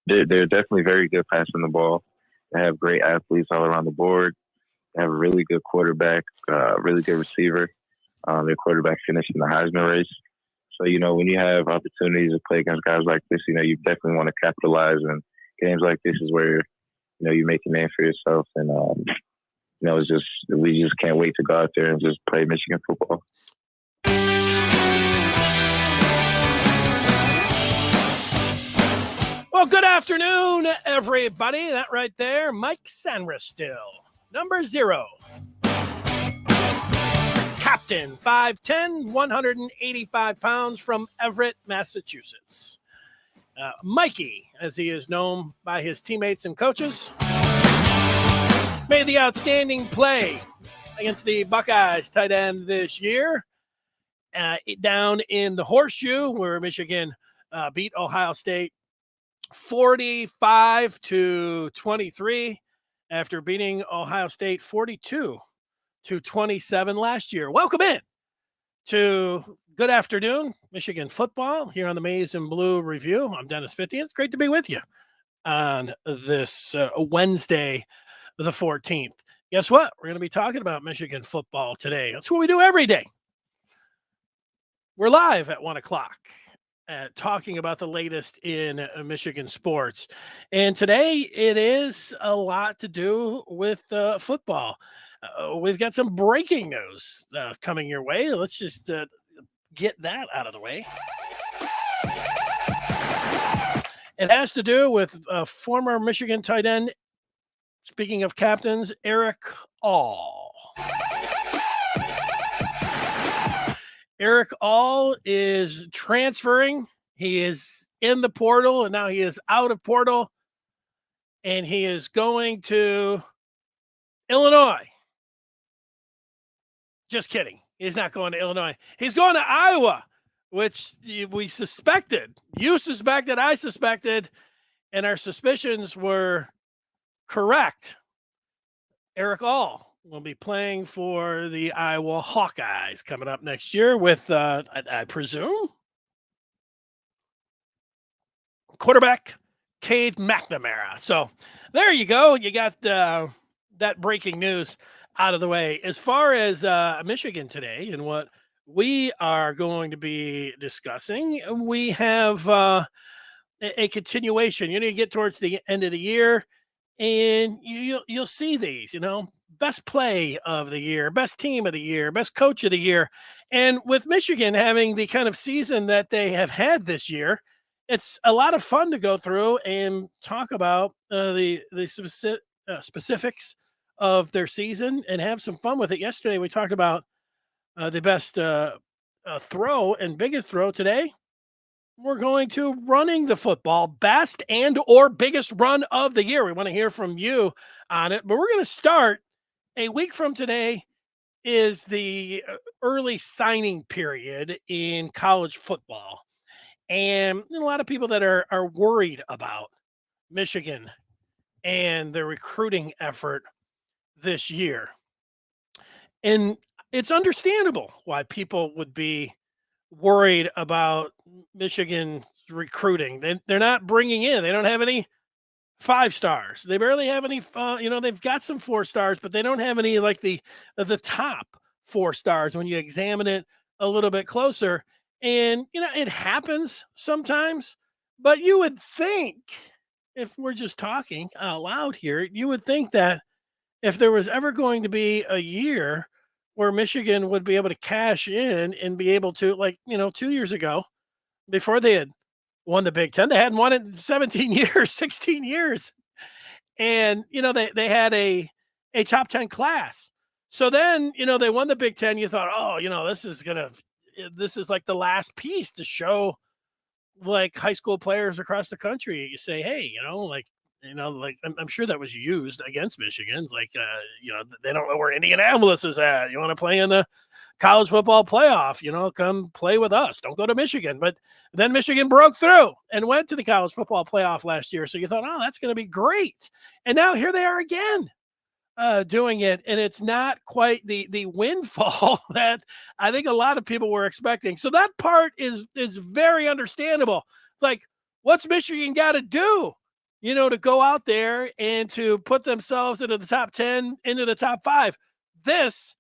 they're definitely very good passing the ball. They have great athletes all around the board. They have a really good quarterback, really good receiver. Their quarterback finished in the Heisman race. So, when you have opportunities to play against guys like this, you definitely want to capitalize. And games like this is where, you make a name for yourself. And, we just can't wait to go out there and just play Michigan football. Well, good afternoon, everybody. That right there, Mike Sainristill, number 0. Captain, 5'10", 185 pounds from Everett, Massachusetts. Mikey, as he is known by his teammates and coaches, made the outstanding play against the Buckeyes tight end this year down in the Horseshoe, where Michigan beat Ohio State 45-23 after beating Ohio State 42-27 last year. Welcome in to Good Afternoon Michigan Football here on the Maize and Blue Review. I'm Dennis Fitty. It's great to be with you on this Wednesday, the 14th. Guess what? We're going to be talking about Michigan football today. That's what we do every day. We're live at 1 o'clock. Talking about the latest in Michigan sports. And today it is a lot to do with football. We've got some breaking news coming your way. Let's just get that out of the way. It has to do with former Michigan tight end, speaking of captains, Eric All. Eric All is transferring. He is in the portal, and now he is out of portal, and he is going to Illinois. Just kidding. He's not going to Illinois. He's going to Iowa, which we suspected. You suspected, I suspected, and our suspicions were correct. Eric All will be playing for the Iowa Hawkeyes coming up next year with, I presume, quarterback Cade McNamara. So there you go. You got that breaking news out of the way. As far as Michigan today and what we are going to be discussing, we have a continuation. You get towards the end of the year, and you'll see these, best play of the year, best team of the year, best coach of the year. And with Michigan having the kind of season that they have had this year, it's a lot of fun to go through and talk about the specifics of their season and have some fun with it. Yesterday, we talked about the best throw and biggest throw. Today, we're going to running the football, best and or biggest run of the year. We want to hear from you on it, but we're going to start a week from today is the early signing period in college football. And a lot of people that are worried about Michigan and their recruiting effort this year. And it's understandable why people would be worried about Michigan's recruiting. They're not bringing in. They don't have any 5 stars. They barely have any. They've got some 4 stars, but they don't have any like the top 4 stars when you examine it a little bit closer. And it happens sometimes. But you would think, if we're just talking out loud here, you would think that if there was ever going to be a year where Michigan would be able to cash in and be able to, 2 years ago, before they had won the Big Ten, they hadn't won it in 17 years, 16 years. And, they had a top 10 class. So then, they won the Big Ten. You thought, this is like the last piece to show like high school players across the country. You say, hey, I'm sure that was used against Michigan. They don't know where Indianapolis is at. You want to play in the college football playoff, come play with us. Don't go to Michigan. But then Michigan broke through and went to the college football playoff last year. So you thought, that's going to be great. And now here they are again doing it. And it's not quite the windfall that I think a lot of people were expecting. So that part is very understandable. It's like, what's Michigan got to do to go out there and to put themselves into the top 10, into the top 5. This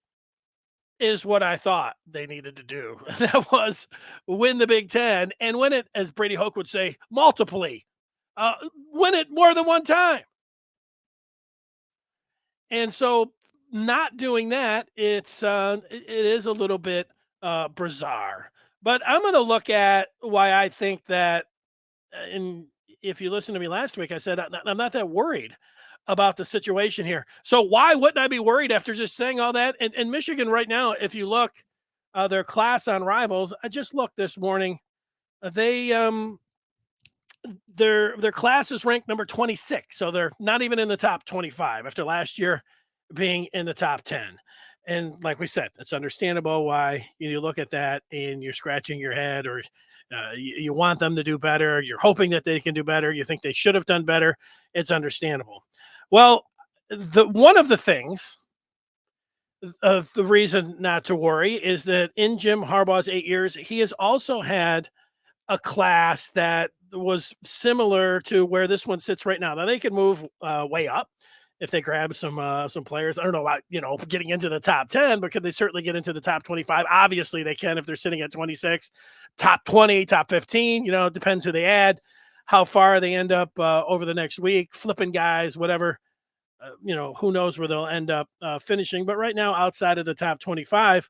is what I thought they needed to do. That was win the Big Ten and win it, as Brady Hoke would say, multiply. Win it more than one time. And so not doing that, it is a little bit bizarre. But I'm going to look at why I think that, and if you listened to me last week, I said I'm not that worried about the situation here. So why wouldn't I be worried after just saying all that? And Michigan right now, if you look, their class on Rivals, I just looked this morning. They their class is ranked number 26, so they're not even in the top 25 after last year being in the top 10. And like we said, it's understandable why you look at that and you're scratching your head, or you want them to do better. You're hoping that they can do better. You think they should have done better. It's understandable. Well, one of the things of the reason not to worry is that in Jim Harbaugh's 8 years, he has also had a class that was similar to where this one sits right now. Now they can move way up if they grab some players. I don't know about getting into the top 10, but could they certainly get into the top 25? Obviously they can if they're sitting at 26, top 20, top 15. It depends who they add, how far they end up over the next week, flipping guys, whatever. Who knows where they'll end up finishing. But right now, outside of the top 25.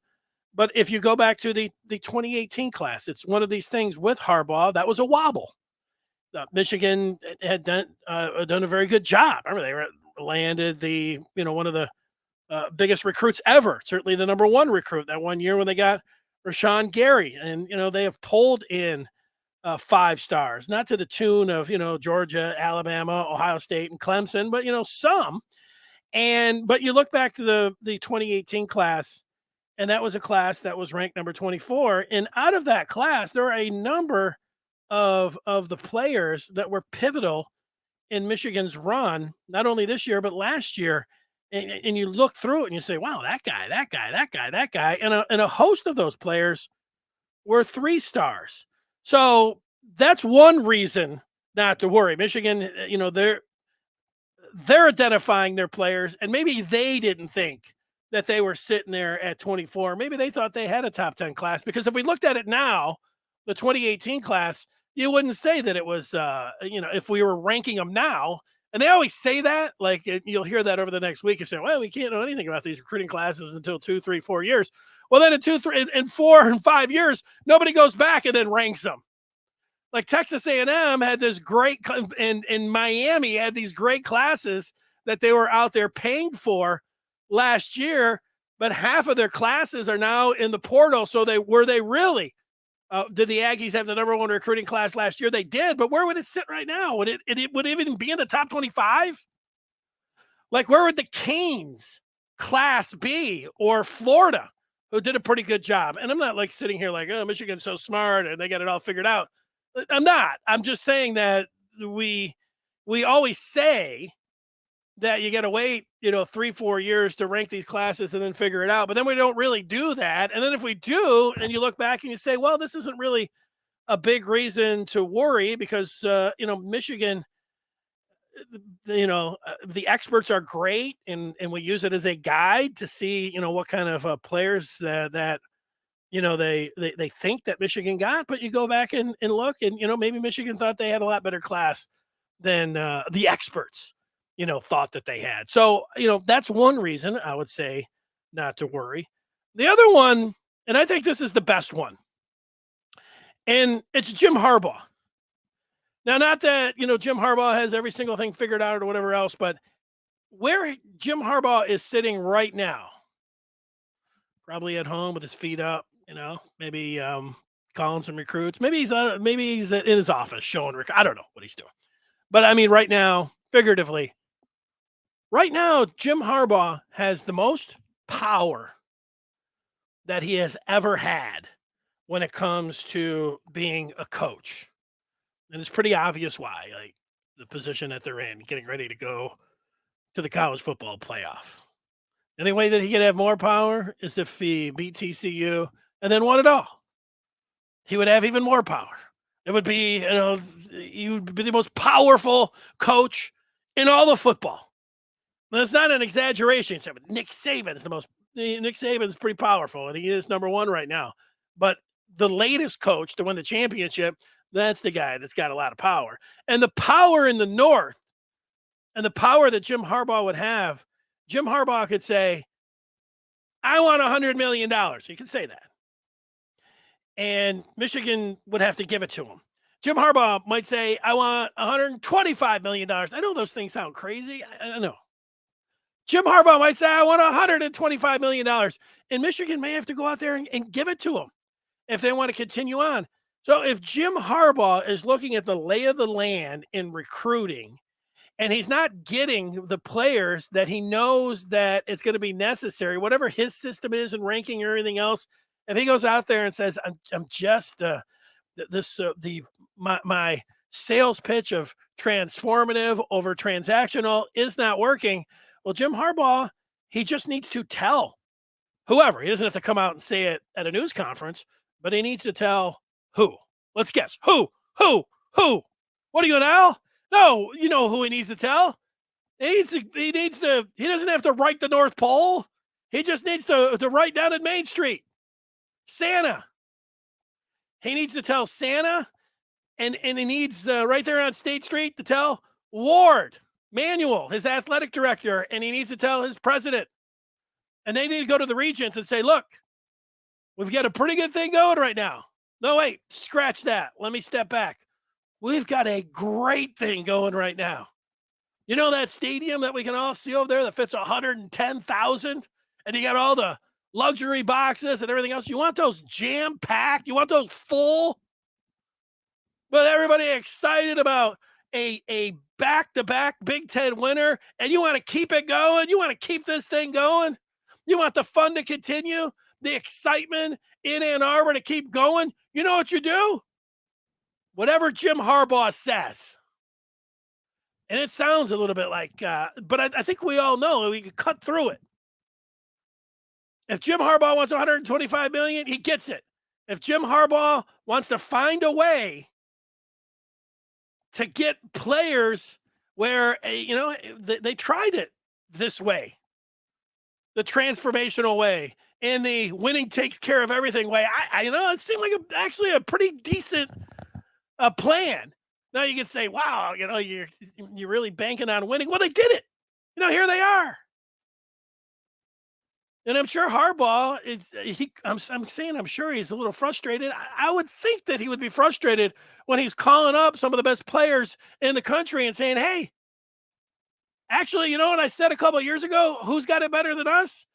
But if you go back to the 2018 class, it's one of these things with Harbaugh that was a wobble. Michigan had done a very good job. Remember, they landed the one of the biggest recruits ever, certainly the number one recruit that one year when they got Rashawn Gary, and they have pulled in 5 stars, not to the tune of Georgia, Alabama, Ohio State, and Clemson, but some. But you look back to the 2018 class. And that was a class that was ranked number 24. And out of that class, there are a number of the players that were pivotal in Michigan's run, not only this year, but last year. And you look through it and you say, wow, that guy, that guy, that guy, that guy. And a host of those players were 3 stars. So that's one reason not to worry. Michigan, they're identifying their players, and maybe they didn't think that they were sitting there at 24. Maybe they thought they had a top 10 class, because if we looked at it now, the 2018 class, you wouldn't say that it was, if we were ranking them now. And they always say that, like you'll hear that over the next week. You say, well, we can't know anything about these recruiting classes until 2, 3, 4 years. Well, then in 2, 3, and 4 and 5 years, nobody goes back and then ranks them. Like Texas A&M had this great, and Miami had these great classes that they were out there paying for last year, but half of their classes are now in the portal. So were they really? Did the Aggies have the number one recruiting class last year? They did, but where would it sit right now? Would it even be in the top 25? Like, where would the Canes class be, or Florida, who did a pretty good job? And I'm not like sitting here like, oh, Michigan's so smart and they got it all figured out. I'm not. I'm just saying that we always say that you got to wait, 3, 4 years to rank these classes and then figure it out. But then we don't really do that. And then if we do, and you look back and you say, well, this isn't really a big reason to worry, because, Michigan, the experts are great. And we use it as a guide to see, what kind of players that they think that Michigan got. But you go back and look, and, maybe Michigan thought they had a lot better class than the experts thought that they had. So, that's one reason I would say not to worry. The other one, and I think this is the best one, and it's Jim Harbaugh. Now, not that, Jim Harbaugh has every single thing figured out or whatever else, but where Jim Harbaugh is sitting right now, probably at home with his feet up, maybe calling some recruits. Maybe he's in his office showing I don't know what he's doing. But I mean, right now, figuratively, right now, Jim Harbaugh has the most power that he has ever had when it comes to being a coach. And it's pretty obvious why, like the position that they're in, getting ready to go to the college football playoff. The only way that he could have more power is if he beat TCU and then won it all. He would have even more power. It would be, he would be the most powerful coach in all of football. That's not an exaggeration. Nick Saban's Nick Saban's pretty powerful, and he is number one right now. But the latest coach to win the championship, that's the guy that's got a lot of power. And the power in the North, and the power that Jim Harbaugh would have, Jim Harbaugh could say, I want $100 million. He could say that. And Michigan would have to give it to him. Jim Harbaugh might say, I want $125 million. I know those things sound crazy. I know. Jim Harbaugh might say, I want $125 million. And Michigan may have to go out there and give it to him if they want to continue on. So if Jim Harbaugh is looking at the lay of the land in recruiting, and he's not getting the players that he knows that it's going to be necessary, whatever his system is and ranking or anything else, if he goes out there and says, I'm just my sales pitch of transformative over transactional is not working. Well, Jim Harbaugh, he just needs to tell whoever. He doesn't have to come out and say it at a news conference, but he needs to tell who. Let's guess. Who? What are you, an owl? No, you know who he needs to tell. He doesn't have to write the North Pole. He just needs to write down at Main Street. Santa. He needs to tell Santa, and he needs right there on State Street to tell Ward Manuel, his athletic director, and he needs to tell his president. And they need to go to the regents and say, look, we've got a pretty good thing going right now. No, wait, scratch that. Let me step back. We've got a great thing going right now. You know that stadium that we can all see over there that fits 110,000? And you got all the luxury boxes and everything else. You want those jam-packed? You want those full? But everybody excited about a back-to-back Big Ten winner, and you want to keep it going? You want to keep this thing going? You want the fun to continue? The excitement in Ann Arbor to keep going? You know what you do? Whatever Jim Harbaugh says. And it sounds a little bit like, but I think we all know we can cut through it. If Jim Harbaugh wants $125 million, he gets it. If Jim Harbaugh wants to find a way to get players where, they tried it this way, the transformational way, and the winning takes care of everything way, it seemed like actually a pretty decent plan. Now you can say, wow, you're really banking on winning. Well, they did it. Here they are. And I'm sure Harbaugh I'm sure he's a little frustrated. I would think that he would be frustrated when he's calling up some of the best players in the country and saying, hey, actually, what I said a couple of years ago, who's got it better than us?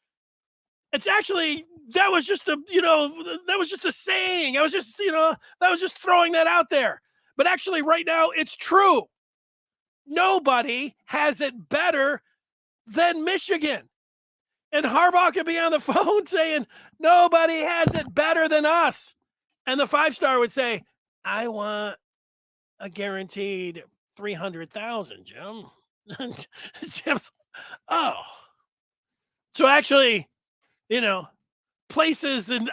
It's actually, that was just a saying. I was just, that was just throwing that out there. But actually right now it's true. Nobody has it better than Michigan. And Harbaugh could be on the phone saying, nobody has it better than us. And the 5-star would say, I want a guaranteed $300,000, Jim. Jim's, oh. So actually, places in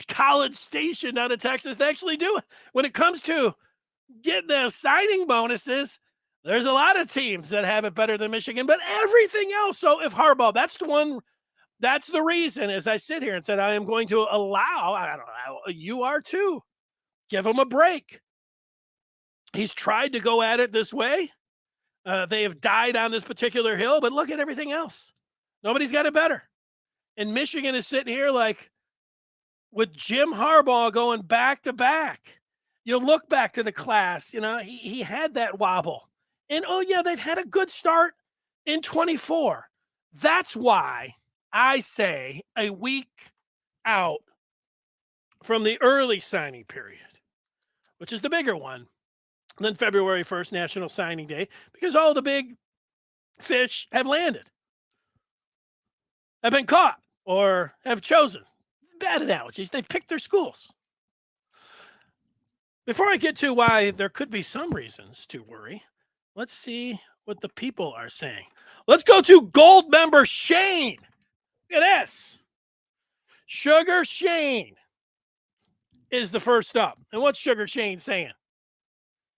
College Station out of Texas, they actually do it. When it comes to getting those signing bonuses, there's a lot of teams that have it better than Michigan, but everything else. So if Harbaugh, that's the reason, as I sit here and said, I am going to allow, you are too, give him a break. He's tried to go at it this way. They have died on this particular hill, but look at everything else. Nobody's got it better. And Michigan is sitting here like with Jim Harbaugh going back to back. You look back to the class, he had that wobble. And, they've had a good start in 24. That's why I say a week out from the early signing period, which is the bigger one, than February 1st, National Signing Day, because all the big fish have landed, have been caught, or have chosen. Bad analogies. They've picked their schools. Before I get to why there could be some reasons to worry, let's see what the people are saying. Let's go to Gold member Shane. Look at this. Sugar Shane is the first up. And what's Sugar Shane saying?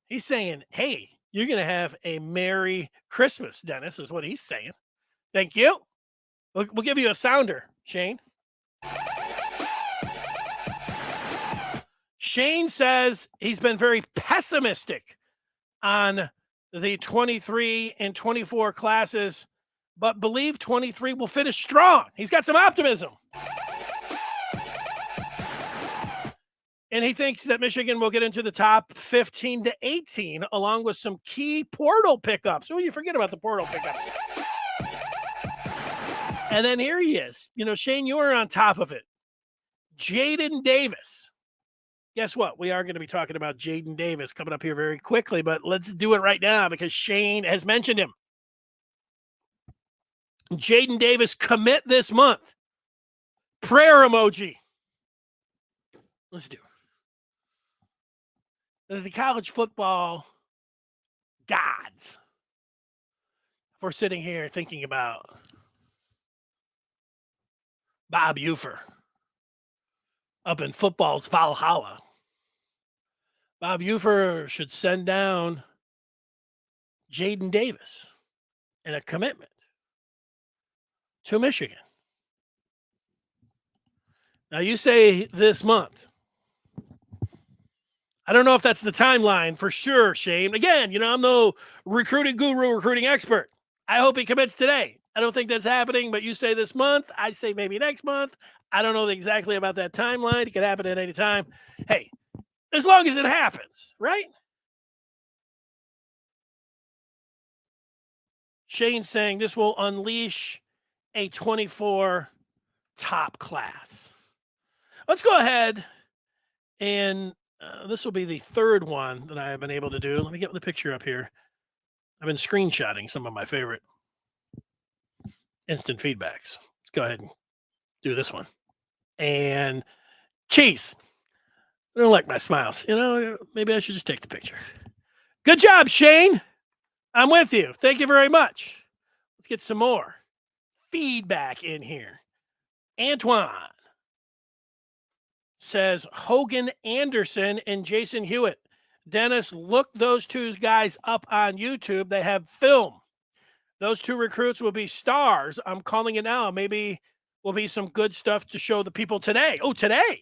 He's saying, hey, you're going to have a Merry Christmas, Dennis, is what he's saying. Thank you. We'll give you a sounder, Shane. Shane says he's been very pessimistic on the 23 and 24 classes, but believe 23 will finish strong. He's got some optimism. And he thinks that Michigan will get into the top 15 to 18, along with some key portal pickups. Oh, you forget about the portal pickups. And then here he is. Shane, you were on top of it. Jaden Davis. Guess what? We are going to be talking about Jaden Davis coming up here very quickly, but let's do it right now because Shane has mentioned him. Jaden Davis commit this month. Prayer emoji. Let's do it. The college football gods. If we're sitting here thinking about Bob Ufer up in football's Valhalla, Bob Ufer should send down Jaden Davis and a commitment to Michigan. Now, you say this month. I don't know if that's the timeline for sure, Shane. Again, I'm no recruiting guru, recruiting expert. I hope he commits today. I don't think that's happening, but you say this month. I say maybe next month. I don't know exactly about that timeline. It could happen at any time. Hey, as long as it happens, right? Shane's saying this will unleash a 24 top class. Let's go ahead and this will be the third one that I have been able to do. Let me get the picture up here. I've been screenshotting some of my favorite instant feedbacks. Let's go ahead and do this one. And cheese. I don't like my smiles. Maybe I should just take the picture. Good job, Shane. I'm with you. Thank you very much. Let's get some more feedback in here. Antoine says Hogan Anderson and Jason Hewitt. Dennis, look those two guys up on YouTube. They have film. Those two recruits will be stars. I'm calling it now. Maybe will be some good stuff to show the people today. Oh, today.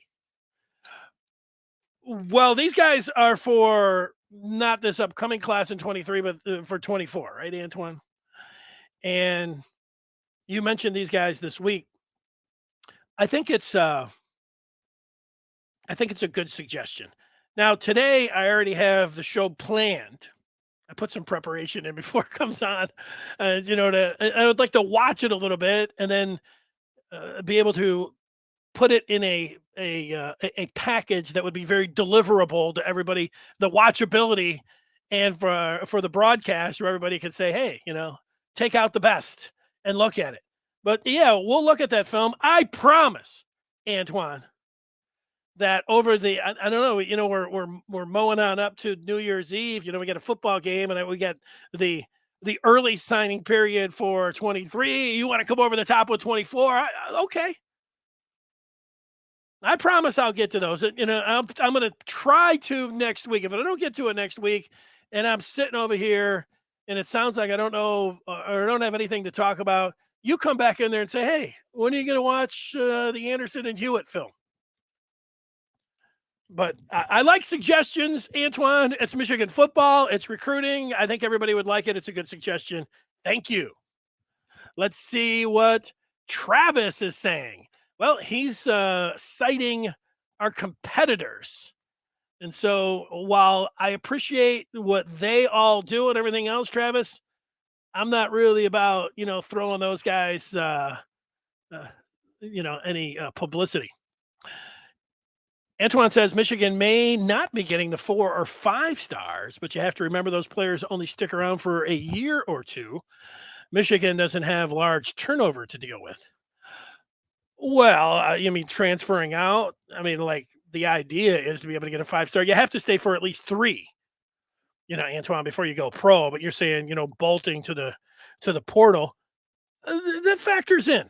Well, these guys are for not this upcoming class in 23, but for 24, right, Antoine? And you mentioned these guys this week. I think it's a good suggestion. Now, today I already have the show planned. I put some preparation in before it comes on, I would like to watch it a little bit and then be able to put it in a package that would be very deliverable to everybody, the watchability, and for the broadcast where everybody can say, hey, take out the best and look at it. But yeah, we'll look at that film. I promise, Antoine, that over the I don't know, we're mowing on up to New Year's Eve. We got a football game, and we got the early signing period for 23. You want to come over the top with 24? Okay. I promise I'll get to those. I'm going to try to next week. If I don't get to it next week, and I'm sitting over here, and it sounds like I don't know or I don't have anything to talk about, you come back in there and say, hey, when are you going to watch the Anderson and Hewitt film? But I like suggestions, Antoine. It's Michigan football. It's recruiting. I think everybody would like it. It's a good suggestion. Thank you. Let's see what Travis is saying. Well, he's citing our competitors. And so while I appreciate what they all do and everything else, Travis, I'm not really about, throwing those guys, any publicity. Antoine says Michigan may not be getting the 4 or 5 stars, but you have to remember those players only stick around for a year or two. Michigan doesn't have large turnover to deal with. Well, you mean transferring out? I mean, like the idea is to be able to get a 5-star. You have to stay for at least 3, Antoine, before you go pro. But you're saying, bolting to the portal, that factors in.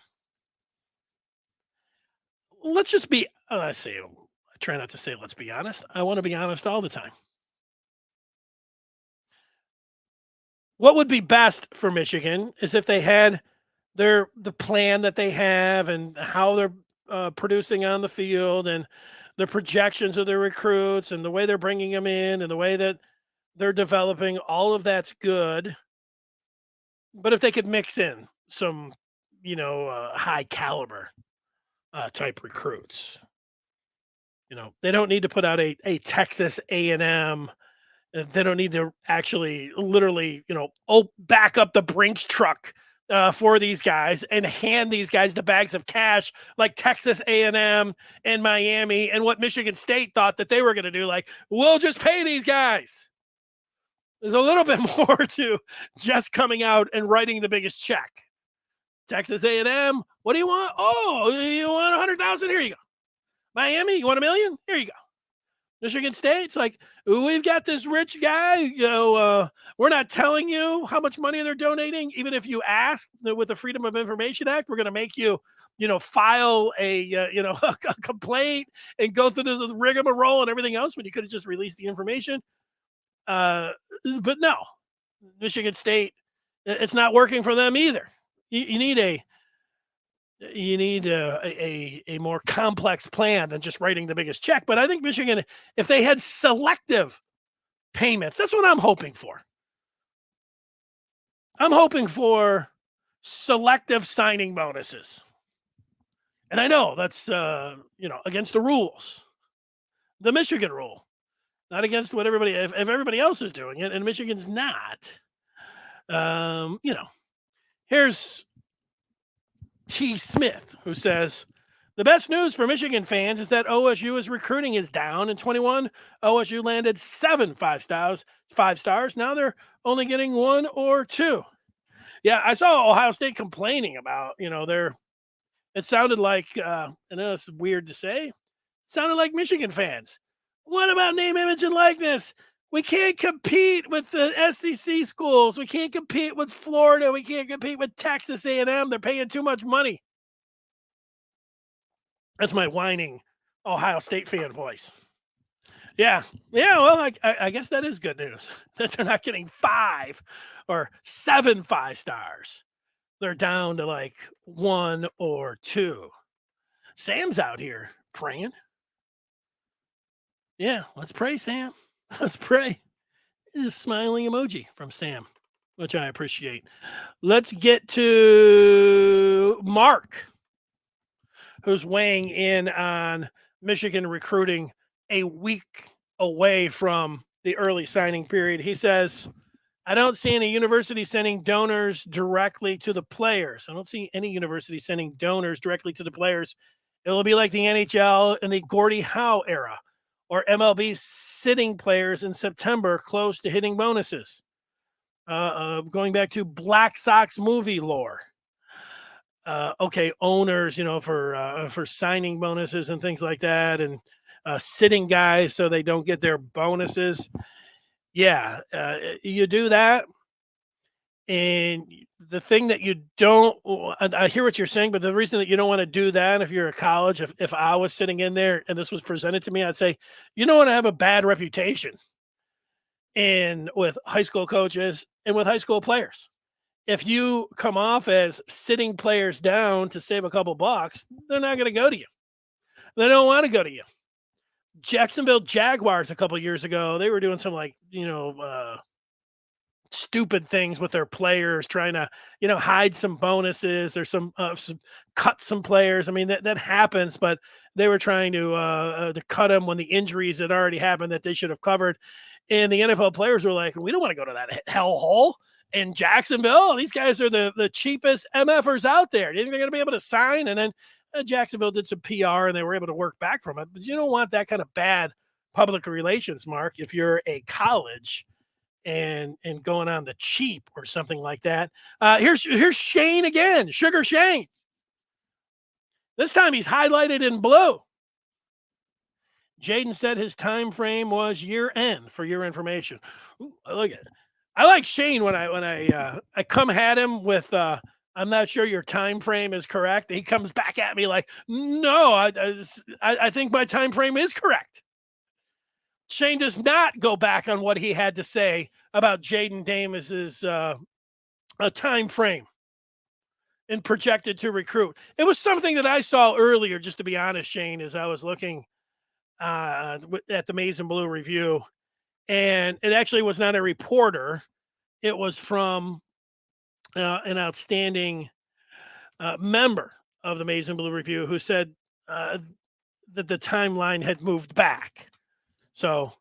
Let's just be, let's see, try not to say, let's be honest. I want to be honest all the time. What would be best for Michigan is if they had the plan that they have and how they're producing on the field and the projections of their recruits and the way they're bringing them in and the way that they're developing. All of that's good. But if they could mix in some, high caliber type recruits, they don't need to put out a Texas A&M. They don't need to actually literally, back up the Brinks truck for these guys and hand these guys the bags of cash like Texas A&M and Miami and what Michigan State thought that they were going to do. Like, we'll just pay these guys. There's a little bit more to just coming out and writing the biggest check. Texas A&M, what do you want? Oh, you want 100,000? Here you go. Miami, you want $1 million? Here you go. Michigan State, it's like, we've got this rich guy. We're not telling you how much money they're donating. Even if you ask with the Freedom of Information Act, we're going to make you, file a complaint and go through this rigmarole and everything else when you could have just released the information. But no, Michigan State, it's not working for them either. You need a more complex plan than just writing the biggest check. But I think Michigan, if they had selective payments, that's what I'm hoping for. I'm hoping for selective signing bonuses. And I know that's, against the rules, the Michigan rule, not against what if everybody else is doing it and Michigan's not, here's T. Smith, who says, the best news for Michigan fans is that OSU's recruiting is down. In 21, OSU landed 7 5 stars. Now they're only getting 1 or 2. Yeah, I saw Ohio State complaining about, it sounded like, I know it's weird to say, it sounded like Michigan fans. What about name, image, and likeness? We can't compete with the SEC schools. We can't compete with Florida. We can't compete with Texas A&M. They're paying too much money. That's my whining Ohio State fan voice. Yeah. Well, I guess that is good news that they're not getting 5 or 7 5 stars. They're down to like 1 or 2. Sam's out here praying. Yeah, let's pray, Sam. Let's pray. This is a smiling emoji from Sam, which I appreciate. Let's get to Mark, who's weighing in on Michigan recruiting a week away from the early signing period. He says, I don't see any university sending donors directly to the players. I don't see any university sending donors directly to the players. It will be like the NHL in the Gordie Howe era, or MLB sitting players in September close to hitting bonuses. Going back to Black Sox movie lore. Owners, for signing bonuses and things like that, and sitting guys so they don't get their bonuses. Yeah, you do that. And the thing that you don't, I hear what you're saying, but the reason that you don't want to do that, if you're a college, if I was sitting in there and this was presented to me, I'd say, you don't want to have a bad reputation with high school coaches and with high school players. If you come off as sitting players down to save a couple bucks, they're not going to go to you. They don't want to go to you. Jacksonville Jaguars a couple years ago, they were doing some stupid things with their players, trying to, hide some bonuses or some cut some players. I mean, that happens, but they were trying to cut them when the injuries had already happened that they should have covered. And the NFL players were like, we don't want to go to that hellhole in Jacksonville. These guys are the cheapest MFers out there. Do you think they're going to be able to sign? And then Jacksonville did some PR and they were able to work back from it. But you don't want that kind of bad public relations, Mark, if you're a college and going on the cheap or something like that. Here's Shane again, Sugar Shane. This time he's highlighted in blue. Jaden said his time frame was year end, for your information. Ooh, I like it. I like Shane when I come at him with I'm not sure your time frame is correct. He comes back at me like, no, I think my time frame is correct. Shane does not go back on what he had to say about Jaden Davis's a time frame and projected to recruit. It was something that I saw earlier, just to be honest, Shane, as I was looking at the Maize and Blue review. And it actually was not a reporter. It was from an outstanding member of the Maize and Blue review who said that the timeline had moved back. So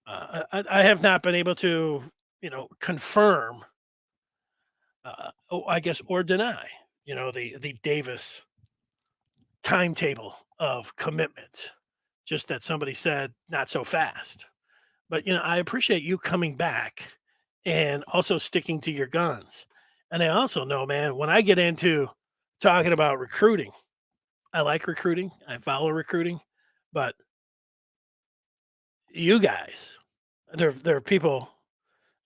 I have not been able to, confirm, I guess, or deny, the Davis timetable of commitment. Just that somebody said not so fast. But I appreciate you coming back and also sticking to your guns. And I also know, man, when I get into talking about recruiting, I like recruiting, I follow recruiting, but you guys, there are people,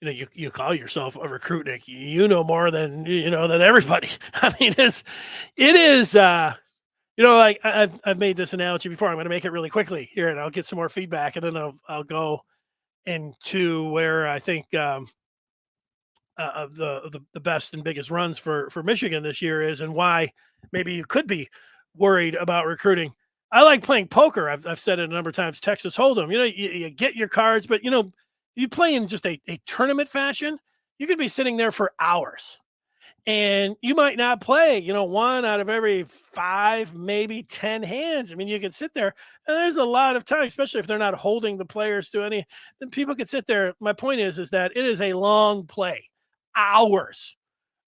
you call yourself a recruit, Nick. You know more than than everybody. I mean, it is like I've made this analogy before. I'm going to make it really quickly here, and I'll get some more feedback, and then I'll go into where I think the best and biggest runs for Michigan this year is, and why maybe you could be worried about recruiting. I like playing poker. I've said it a number of times. Texas Hold'em. You get your cards, but you play in just a tournament fashion. You could be sitting there for hours, and you might not play. One out of every 5, maybe 10 hands. I mean, you could sit there, and there's a lot of time, especially if they're not holding the players to any. Then people could sit there. My point is that it is a long play. Hours,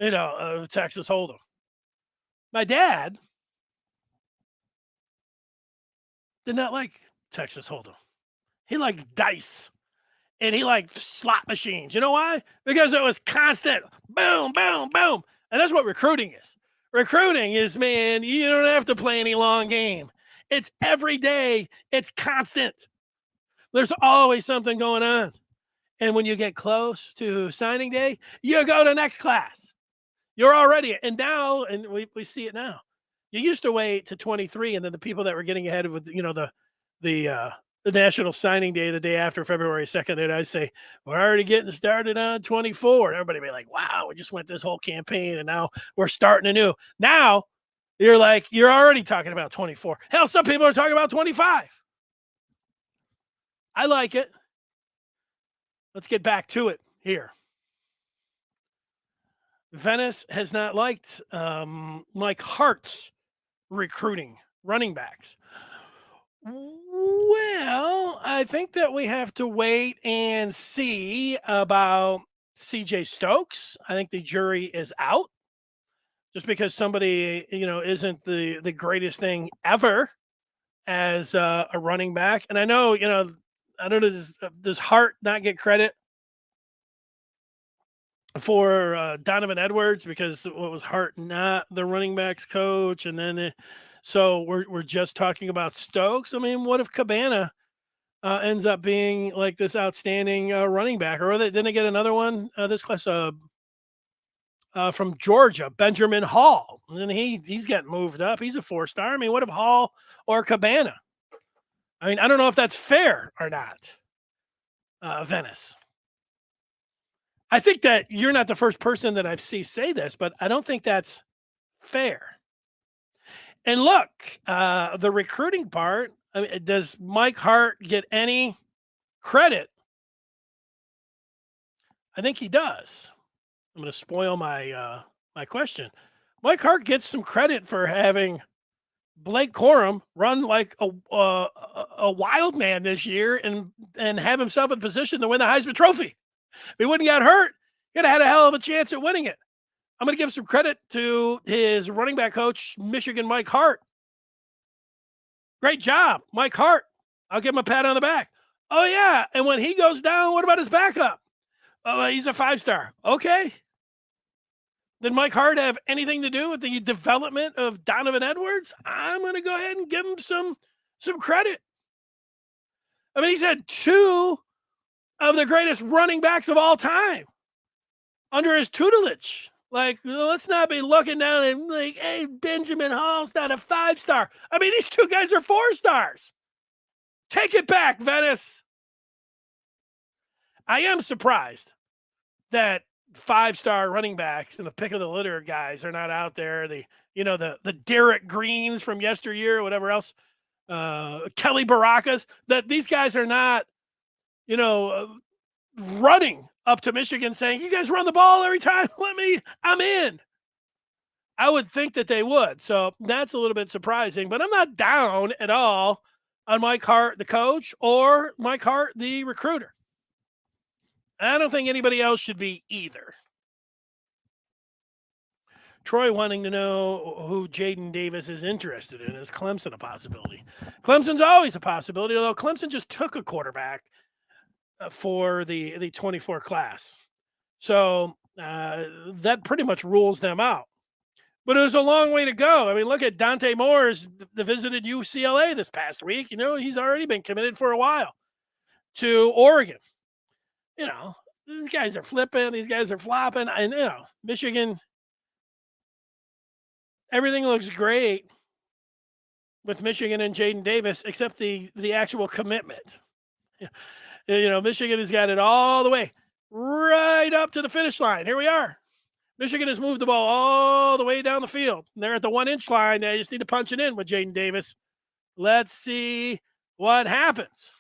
of Texas Hold'em. My dad did not like Texas Hold'em. He liked dice, and he liked slot machines. You know why? Because it was constant, boom, boom, boom. And that's what recruiting is. Recruiting is, man, you don't have to play any long game. It's every day. It's constant. There's always something going on. And when you get close to signing day, you go to next class. You're already, and now, and we see it now. You used to wait to 23, and then the people that were getting ahead of the National Signing Day the day after February 2nd, they'd say, we're already getting started on 24. And everybody would be like, wow, we just went this whole campaign, and now we're starting anew. Now you're already talking about 24. Hell, some people are talking about 25. I like it. Let's get back to it here. Venice has not liked Mike Hart's recruiting running backs. Well, I think that we have to wait and see about CJ Stokes. I think the jury is out just because somebody, isn't the greatest thing ever as a running back. And I know, I don't know, does Hart not get credit for Donovan Edwards because what was Hart not the running backs coach? And then so we're just talking about Stokes. I mean, what if Cabana ends up being like this outstanding running back, or didn't they get another one this class from Georgia, Benjamin Hall, and then he's getting moved up. He's a 4-star. I mean, what if Hall or Cabana? I mean, I don't know if that's fair or not. Venice. I think that you're not the first person that I've seen say this, but I don't think that's fair. And look, the recruiting part, I mean, does Mike Hart get any credit? I think he does. I'm going to spoil my my question. Mike Hart gets some credit for having Blake Corum run like a wild man this year and have himself in position to win the Heisman Trophy. If he wouldn't got hurt, he'd have had a hell of a chance at winning it. I'm going to give some credit to his running back coach, Michigan Mike Hart. Great job, Mike Hart. I'll give him a pat on the back. Oh, yeah. And when he goes down, what about his backup? Oh, he's a 5-star. Okay. Did Mike Hart have anything to do with the development of Donovan Edwards? I'm going to go ahead and give him some credit. I mean, he's had 2 of the greatest running backs of all time under his tutelage. Like, let's not be looking down and like, hey, Benjamin Hall's not a 5-star. I mean, these 2 guys are 4 stars. Take it back, Venice. I am surprised that 5-star running backs and the pick of the litter guys are not out there. The Derek Greens from yesteryear, or whatever else, Kelly Baracas, that these guys are not, running up to Michigan saying, you guys run the ball every time. I'm in. I would think that they would. So that's a little bit surprising, but I'm not down at all on Mike Hart, the coach, or Mike Hart, the recruiter. I don't think anybody else should be either. Troy wanting to know who Jaden Davis is interested in. Is Clemson a possibility? Clemson's always a possibility, although Clemson just took a quarterback for the 24 class. So that pretty much rules them out. But it was a long way to go. I mean, look at Dante Moore's that visited UCLA this past week. He's already been committed for a while to Oregon. These guys are flipping. These guys are flopping. And, Michigan, everything looks great with Michigan and Jaden Davis, except the actual commitment. Michigan has got it all the way right up to the finish line. Here we are. Michigan has moved the ball all the way down the field. They're at the 1-inch line. They just need to punch it in with Jaden Davis. Let's see what happens.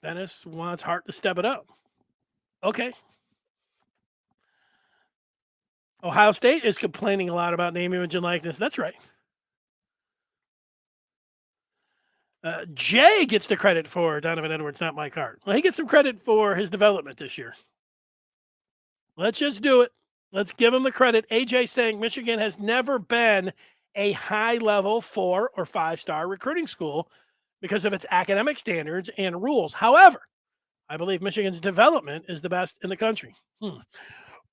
Dennis wants Hart to step it up. Okay. Ohio State is complaining a lot about name, image, and likeness. That's right. Jay gets the credit for Donovan Edwards, not Mike Hart. Well, he gets some credit for his development this year. Let's just do it. Let's give him the credit. AJ saying Michigan has never been a high-level 4 or 5-star recruiting school because of its academic standards and rules. However, I believe Michigan's development is the best in the country.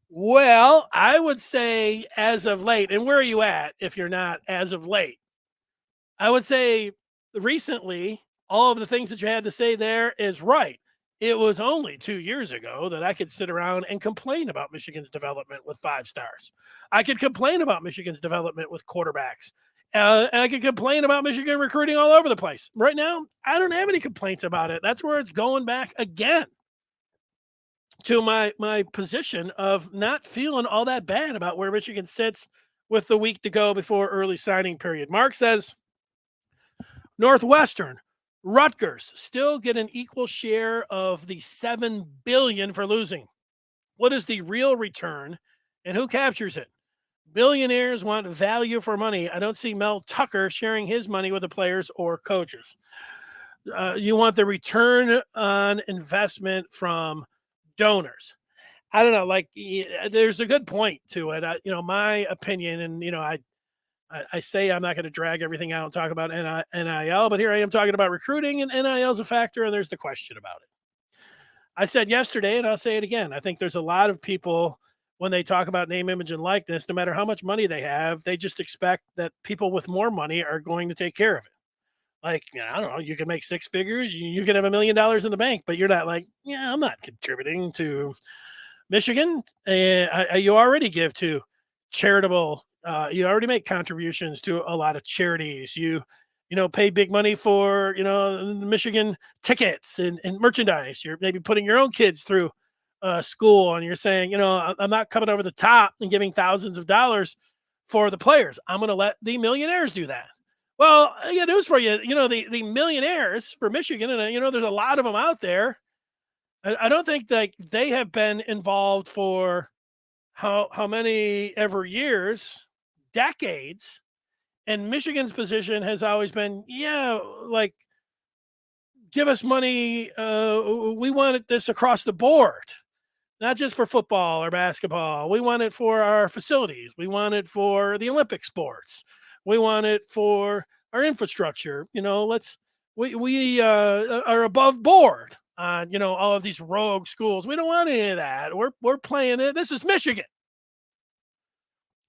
Well, I would say as of late, and where are you at if you're not as of late? I would say recently, all of the things that you had to say there is right. It was only 2 years ago that I could sit around and complain about Michigan's development with 5 stars. I could complain about Michigan's development with quarterbacks. And I could complain about Michigan recruiting all over the place. Right now, I don't have any complaints about it. That's where it's going back again to my position of not feeling all that bad about where Michigan sits with the week to go before early signing period. Mark says, Northwestern, Rutgers still get an equal share of the $7 billion for losing. What is the real return and who captures it? Billionaires want value for money. I don't see Mel Tucker sharing his money with the players or coaches. You want the return on investment from donors. I don't know. There's a good point to it. My opinion, and I say I'm not going to drag everything out and talk about NIL, but here I am talking about recruiting, and NIL is a factor, and there's the question about it. I said yesterday, and I'll say it again, I think there's a lot of people, when they talk about name, image, and likeness, no matter how much money they have, they just expect that people with more money are going to take care of it. I don't know, you can make 6 figures, you can have $1 million in the bank, but you're not like, yeah, I'm not contributing to Michigan. You already give to charitable, you already make contributions to a lot of charities. You pay big money for, Michigan tickets and merchandise. You're maybe putting your own kids through school, and you're saying, I'm not coming over the top and giving thousands of dollars for the players. I'm going to let the millionaires do that. Well, I got news for you. The millionaires for Michigan, and there's a lot of them out there. I don't think that they have been involved for how many ever years, decades. And Michigan's position has always been, give us money. We want this across the board, not just for football or basketball. We want it for our facilities. We want it for the Olympic sports. We want it for our infrastructure. We are above board on, all of these rogue schools. We don't want any of that. We're playing it. This is Michigan.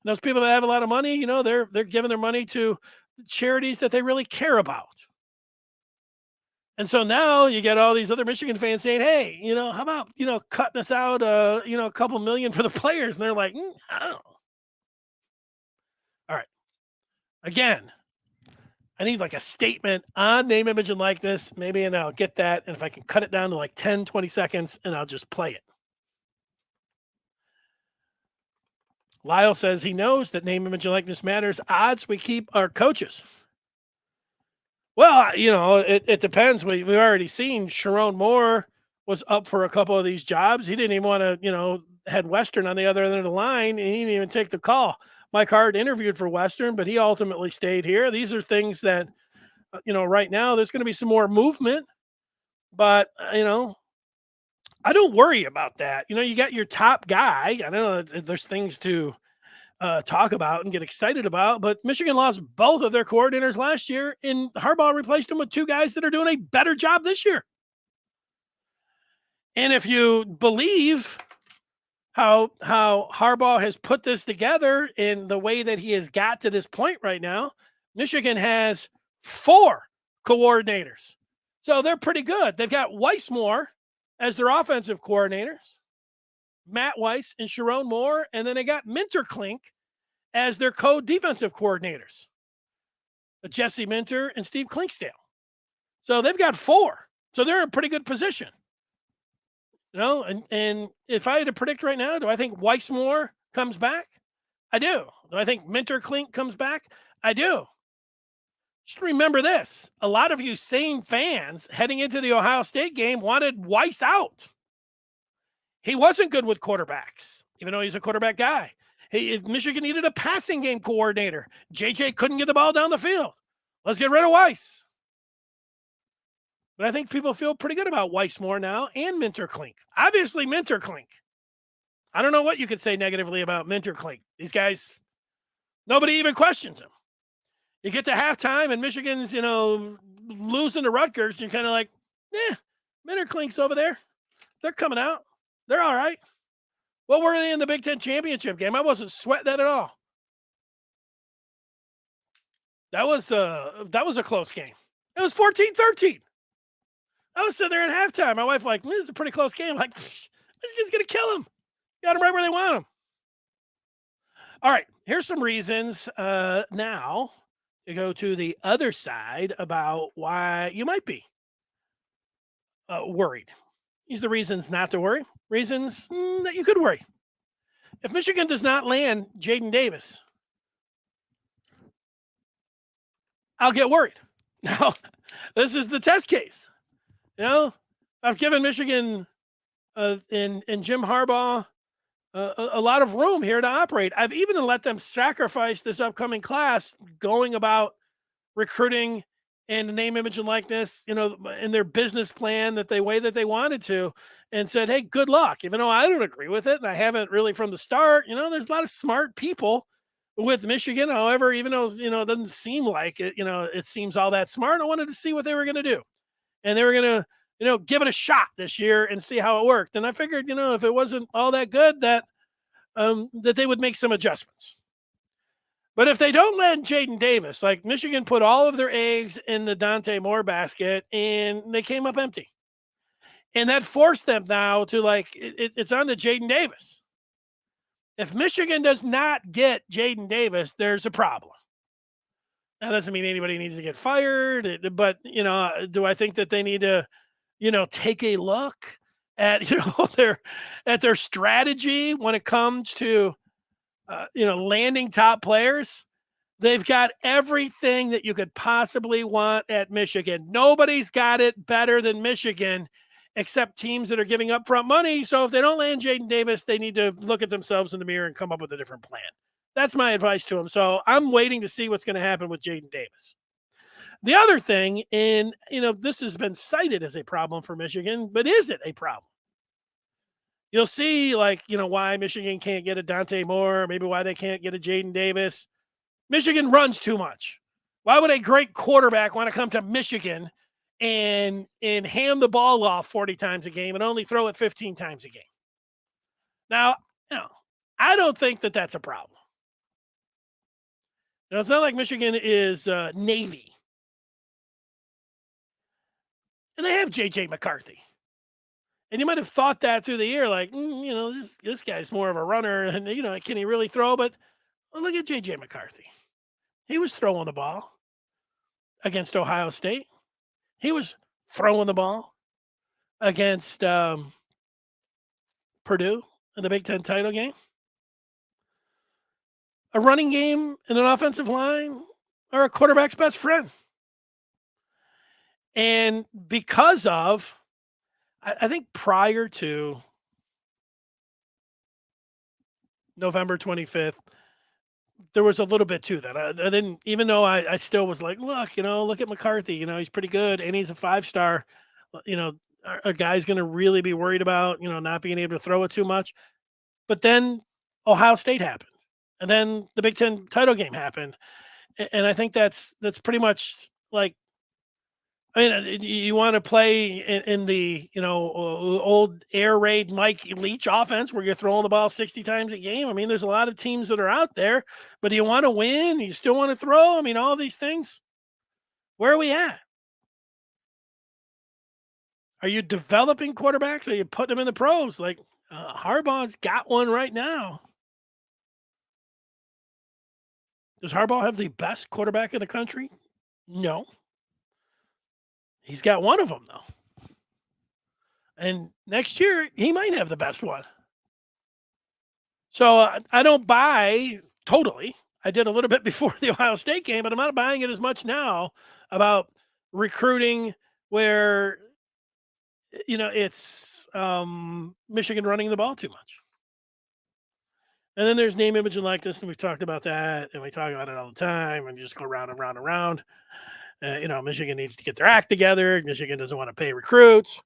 Those people that have a lot of money, they're giving their money to charities that they really care about. And so now you get all these other Michigan fans saying, hey, how about, cutting us out, a couple million for the players? And they're like, I don't know. All right. Again, I need like a statement on name, image, and likeness. Maybe, and I'll get that. And if I can cut it down to like 10, 20 seconds, and I'll just play it. Lyle says he knows that name, image, and likeness matters. Odds we keep our coaches. Well, it depends. We've already seen Sharon Moore was up for a couple of these jobs. He didn't even want to, head Western on the other end of the line, and he didn't even take the call. Mike Hart interviewed for Western, but he ultimately stayed here. These are things that, right now there's going to be some more movement, but, I don't worry about that. You got your top guy. I know there's things to talk about and get excited about, but Michigan lost both of their coordinators last year, and Harbaugh replaced them with two guys that are doing a better job this year. And if you believe how Harbaugh has put this together in the way that he has got to this point right now, Michigan has 4 coordinators. So they're pretty good. They've got Weissmore as their offensive coordinators, Matt Weiss and Sharon Moore, and then they got Minter Klink as their co-defensive coordinators, Jesse Minter and Steve Klinkstale. So they've got 4. So they're in a pretty good position. And if I had to predict right now, do I think Weissmore comes back? I do. Do I think Minter Klink comes back? I do. Just remember this. A lot of you sane fans heading into the Ohio State game wanted Weiss out. He wasn't good with quarterbacks, even though he's a quarterback guy. Michigan needed a passing game coordinator. JJ couldn't get the ball down the field. Let's get rid of Weiss. But I think people feel pretty good about Weissmore now and Minter Klink. Obviously, Minter Klink. I don't know what you could say negatively about Minter Klink. These guys, nobody even questions them. You get to halftime and Michigan's, losing to Rutgers. And you're kind of like, Minter Klink's over there. They're coming out. They're all right. What were they in the Big Ten championship game? I wasn't sweating that at all. That was a close game. It was 14-13. I was sitting there at halftime. My wife like, this is a pretty close game. I'm like, Michigan's going to kill them. Got them right where they want them. All right, here's some reasons now to go to the other side about why you might be worried. These are the reasons not to worry. Reasons that you could worry. If Michigan does not land Jaden Davis, I'll get worried. Now, this is the test case. I've given Michigan and Jim Harbaugh a lot of room here to operate. I've even let them sacrifice this upcoming class going about recruiting and name, image, and likeness, in their business plan that they wanted to, and said, hey, good luck. Even though I don't agree with it, and I haven't really from the start, there's a lot of smart people with Michigan. However, even though, it doesn't seem like it, it seems all that smart, I wanted to see what they were going to do. And they were going to, give it a shot this year and see how it worked. And I figured, if it wasn't all that good, that they would make some adjustments. But if they don't land Jaden Davis, like Michigan put all of their eggs in the Dante Moore basket and they came up empty. And that forced them now to it's on to Jaden Davis. If Michigan does not get Jaden Davis, there's a problem. That doesn't mean anybody needs to get fired, but, do I think that they need to, take a look at, their strategy when it comes to, landing top players? They've got everything that you could possibly want at Michigan. Nobody's got it better than Michigan, except teams that are giving up front money. So if they don't land Jaden Davis, they need to look at themselves in the mirror and come up with a different plan. That's my advice to them. So I'm waiting to see what's going to happen with Jaden Davis. The other thing, and, this has been cited as a problem for Michigan, but is it a problem? You'll see, why Michigan can't get a Dante Moore, maybe why they can't get a Jaden Davis. Michigan runs too much. Why would a great quarterback want to come to Michigan and hand the ball off 40 times a game and only throw it 15 times a game? Now, I don't think that that's a problem. It's not like Michigan is Navy. And they have J.J. McCarthy. And you might have thought that through the year, like, this guy's more of a runner, and, can he really throw? But look at J.J. McCarthy. He was throwing the ball against Ohio State. He was throwing the ball against Purdue in the Big Ten title game. A running game and an offensive line are a quarterback's best friend. And because of, I think prior to November 25th, there was a little bit to that. I didn't, even though I still was like, look at McCarthy, he's pretty good and he's a 5-star, a guy's going to really be worried about, not being able to throw it too much. But then Ohio State happened, and then the Big Ten title game happened. And I think that's pretty much like, you want to play in the, old air raid Mike Leach offense where you're throwing the ball 60 times a game. There's a lot of teams that are out there, but do you want to win? You still want to throw? All these things. Where are we at? Are you developing quarterbacks? Are you putting them in the pros? Like Harbaugh's got one right now. Does Harbaugh have the best quarterback in the country? No. He's got one of them, though. And next year, he might have the best one. So I don't buy totally. I did a little bit before the Ohio State game, but I'm not buying it as much now about recruiting where, it's Michigan running the ball too much. And then there's name, image, and likeness, and we've talked about that, and we talk about it all the time, and you just go round and round and round. Michigan needs to get their act together. Michigan doesn't want to pay recruits.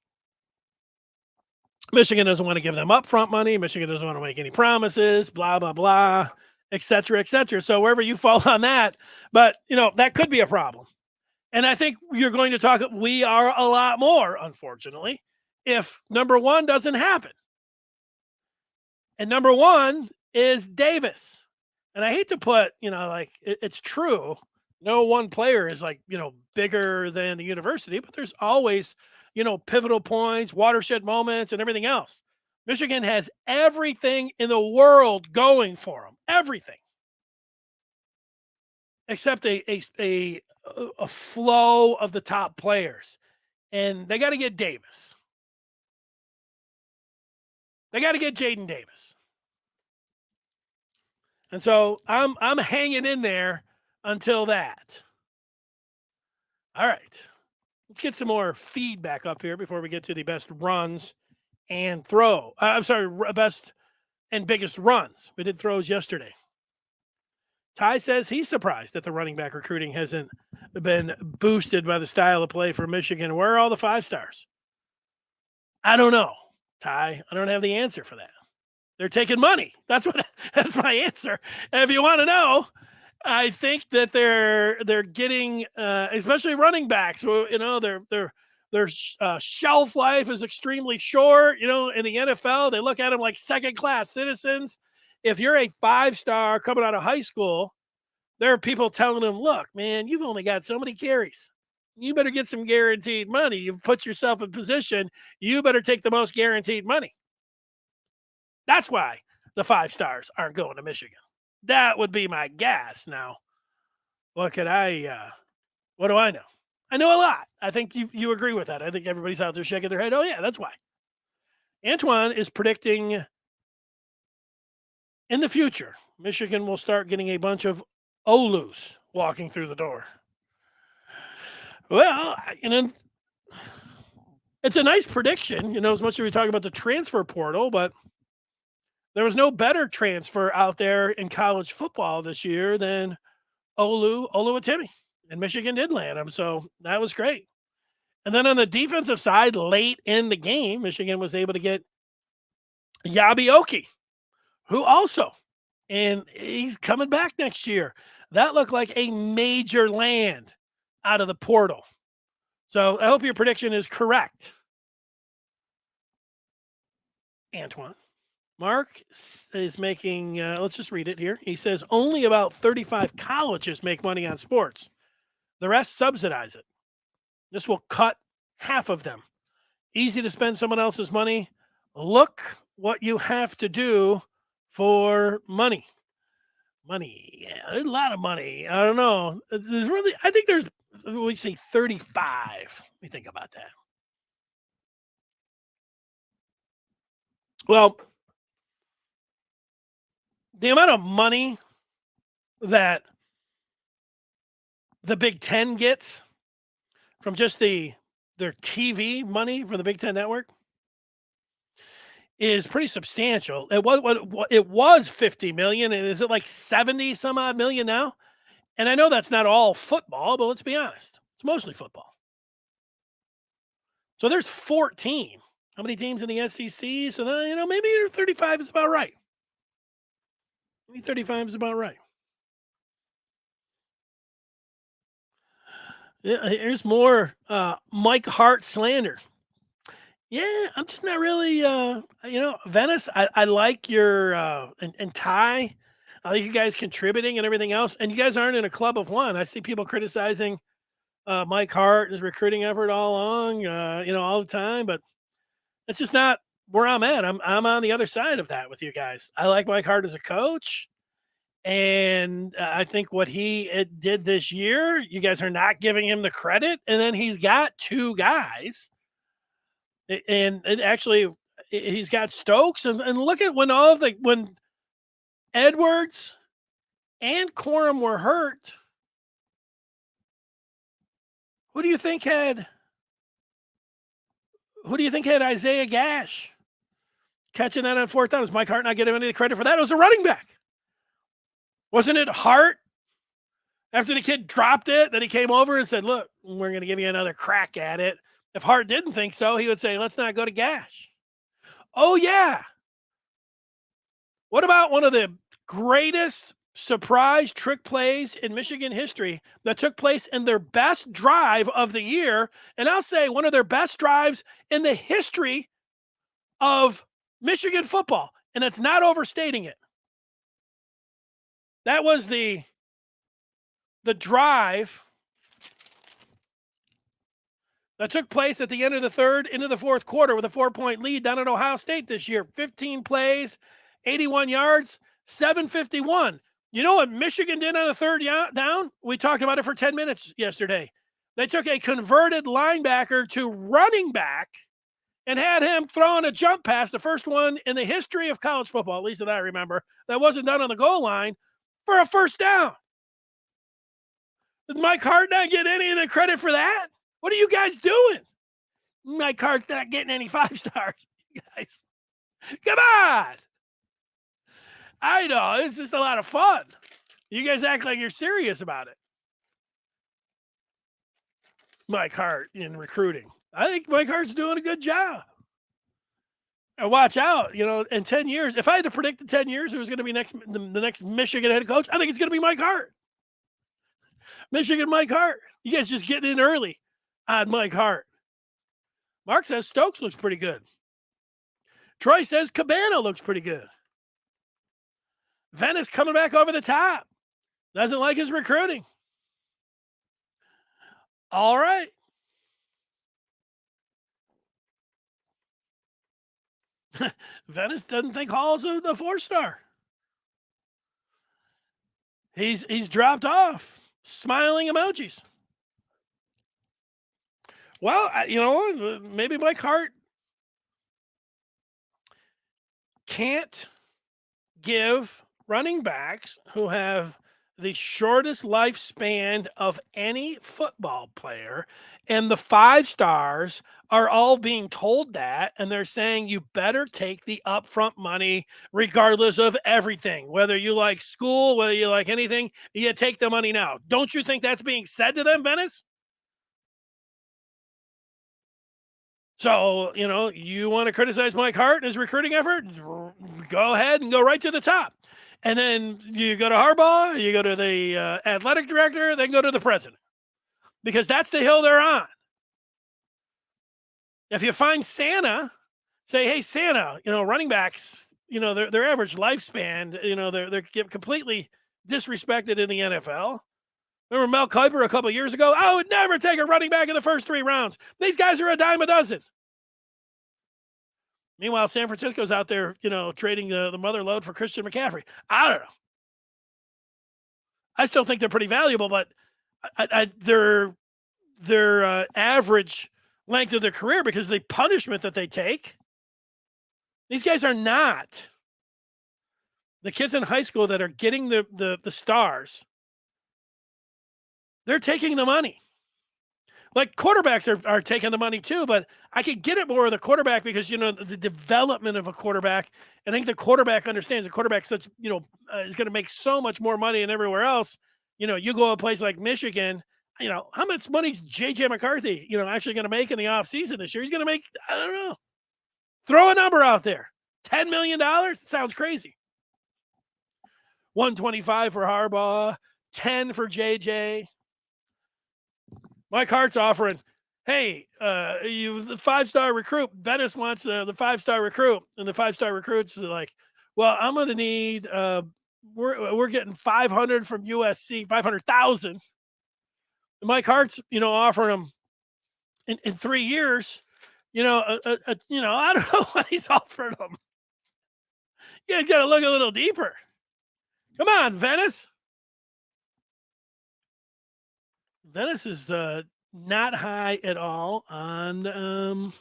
Michigan doesn't want to give them upfront money. Michigan doesn't want to make any promises, blah, blah, blah, et cetera, et cetera. So wherever you fall on that, but, that could be a problem. And I think you're going to talk, we are a lot more, unfortunately, if number one doesn't happen. And number one is Davis. And I hate to put, it's true. No one player is bigger than the university, but there's always, pivotal points, watershed moments, and everything else. Michigan has everything in the world going for them. Everything. Except a flow of the top players. And they got to get Davis. They got to get Jaden Davis. And so I'm hanging in there until that. All right. Let's get some more feedback up here before we get to the best runs and throw. Best and biggest runs. We did throws yesterday. Ty says he's surprised that the running back recruiting hasn't been boosted by the style of play for Michigan. Where are all the 5-stars? I don't know, Ty. I don't have the answer for that. They're taking money. That's my answer. And if you want to know, I think that they're getting, especially running backs. Their shelf life is extremely short. In the NFL, they look at them like second-class citizens. If you're a 5-star coming out of high school, there are people telling them, "Look, man, you've only got so many carries. You better get some guaranteed money. You've put yourself in position. You better take the most guaranteed money." That's why the 5-stars aren't going to Michigan. That would be my guess. Now, what do I know? I know a lot. I think you agree with that. I think everybody's out there shaking their head. Oh, yeah, that's why. Antoine is predicting in the future, Michigan will start getting a bunch of Olus walking through the door. Well, it's a nice prediction, as much as we talk about the transfer portal, but there was no better transfer out there in college football this year than Oluwatimi, and Michigan did land him, so that was great. And then on the defensive side, late in the game, Michigan was able to get Okie, who also, and he's coming back next year. That looked like a major land out of the portal. So I hope your prediction is correct, Antoine. Mark is making, let's just read it here. He says, only about 35 colleges make money on sports. The rest subsidize it. This will cut half of them. Easy to spend someone else's money. Look what you have to do for money. Money, yeah, there's a lot of money. I don't know. There's really, I think there's, we say 35. Let me think about that. Well, the amount of money that the Big Ten gets from just their TV money for the Big Ten network is pretty substantial. It was 50 million, and is it like 70 some odd million now? And I know that's not all football, but let's be honest, it's mostly football. So there's 14. How many teams in the SEC? So then, maybe 35 is about right. Maybe 35 is about right. Yeah, here's more Mike Hart slander. Yeah, I'm just not really, Venice. I like your and Ty. I like you guys contributing and everything else. And you guys aren't in a club of one. I see people criticizing Mike Hart and his recruiting effort all along, all the time. But it's just not where I'm at. I'm on the other side of that with you guys. I like Mike Hart as a coach. And I think what he did this year, you guys are not giving him the credit. And then he's got two guys. And it actually, he's got Stokes. And look at when Edwards and Corum were hurt, who do you think had Isaiah Gash catching that on fourth down? Was Mike Hart not getting any credit for that? It was a running back. Wasn't it Hart? After the kid dropped it, then he came over and said, look, we're going to give you another crack at it. If Hart didn't think so, he would say, let's not go to Gash. Oh, yeah. What about one of the greatest surprise trick plays in Michigan history that took place in their best drive of the year? And I'll say one of their best drives in the history of Michigan football. And it's not overstating it. That was the drive that took place at the end of the third into the fourth quarter with a 4-point lead down at Ohio State this year. 15 plays, 81 yards, 751. You know what Michigan did on a third down? We talked about it for 10 minutes yesterday. They took a converted linebacker to running back and had him throwing a jump pass, the first one in the history of college football, at least that I remember, that wasn't done on the goal line, for a first down. Did Mike Hart not get any of the credit for that? What are you guys doing? Mike Hart's not getting any 5 stars. You guys, come on. I know, it's just a lot of fun. You guys act like you're serious about it. Mike Hart in recruiting. I think Mike Hart's doing a good job. And watch out, in 10 years, if I had to predict in 10 years who's going to be the next Michigan head coach, I think it's going to be Mike Hart. Michigan Mike Hart. You guys just getting in early on Mike Hart. Mark says Stokes looks pretty good. Troy says Cabana looks pretty good. Venice coming back over the top. Doesn't like his recruiting. All right. Venice doesn't think Hall's a 4-star. He's dropped off. Smiling emojis. Well, maybe Mike Hart can't give running backs who have the shortest lifespan of any football player, and the 5 stars are all being told that, and they're saying you better take the upfront money regardless of everything, whether you like school, whether you like anything, you take the money now. Don't you think that's being said to them, Venice? So, you want to criticize Mike Hart and his recruiting effort? Go ahead and go right to the top. And then you go to Harbaugh, you go to the athletic director, then go to the president. Because that's the hill they're on. If you find Santa, say, hey, Santa, running backs, their average lifespan, they're completely disrespected in the NFL. Remember Mel Kiper a couple of years ago? I would never take a running back in the first 3 rounds. These guys are a dime a dozen. Meanwhile, San Francisco's out there, trading the mother load for Christian McCaffrey. I don't know. I still think they're pretty valuable, but their average length of their career, because of the punishment that they take, these guys are not the kids in high school that are getting the stars. They're taking the money. Like quarterbacks are taking the money too, but I could get it more of the quarterback because, the development of a quarterback. I think the quarterback understands the quarterback is going to make so much more money than everywhere else. You go to a place like Michigan, how much money is J.J. McCarthy, actually going to make in the offseason this year? He's going to make, I don't know. Throw a number out there. $10 million? It sounds crazy. 125 for Harbaugh, 10 for J.J. Mike Hart's offering, hey, you the 5-star recruit. Venice wants the 5-star recruit, and the 5-star recruit's like, well, I'm going to need. We're getting 500 from USC, 500,000. Mike Hart's, offering them in 3 years. I don't know what he's offering them. You guys got to look a little deeper. Come on, Venice. Venice is not high at all on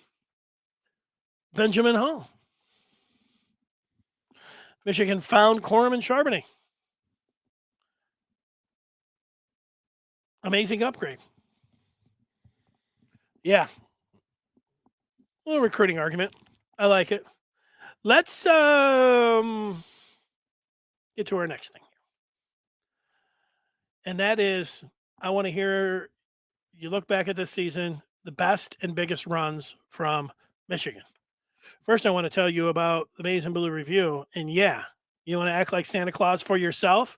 Benjamin Hall. Michigan found Corum and Charbonnet. Amazing upgrade. Yeah. A little recruiting argument. I like it. Let's get to our next thing. And that is, I want to hear you look back at this season, the best and biggest runs from Michigan. First, I want to tell you about the Maize and Blue Review. And yeah, you want to act like Santa Claus for yourself?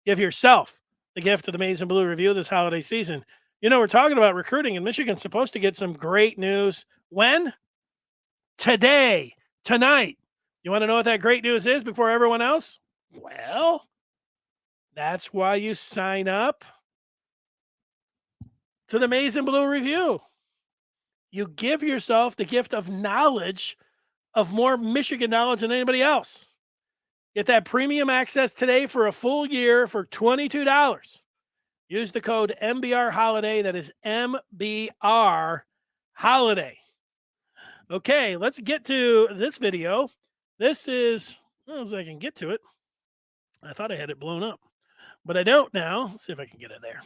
Give yourself the gift of the Maize and Blue Review this holiday season. We're talking about recruiting, and Michigan's supposed to get some great news. When? Today. Tonight. You want to know what that great news is before everyone else? Well, that's why you sign up to the Maize and Blue Review. You give yourself the gift of knowledge, of more Michigan knowledge than anybody else. Get that premium access today for a full year for $22. Use the code MBR Holiday. That is MBR Holiday. Okay, let's get to this video. This is, as I can get to it. I thought I had it blown up, but I don't now. Let's see if I can get it there.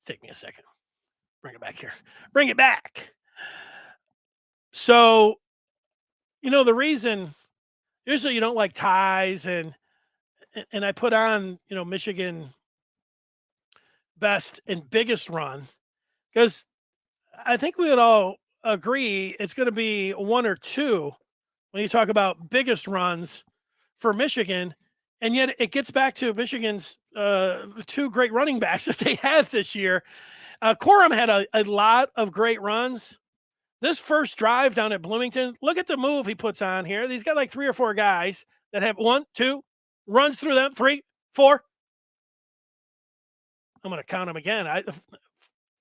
Take me a second. Bring it back here. Bring it back. So, the reason, usually you don't like ties, and I put on, Michigan best and biggest run, because I think we would all agree it's going to be one or two when you talk about biggest runs for Michigan. And yet it gets back to Michigan's 2 great running backs that they had this year. Corum had a lot of great runs. This first drive down at Bloomington, look at the move he puts on here. He's got like 3 or 4 guys that have 1, 2, runs through them, 3, 4. I'm going to count them again.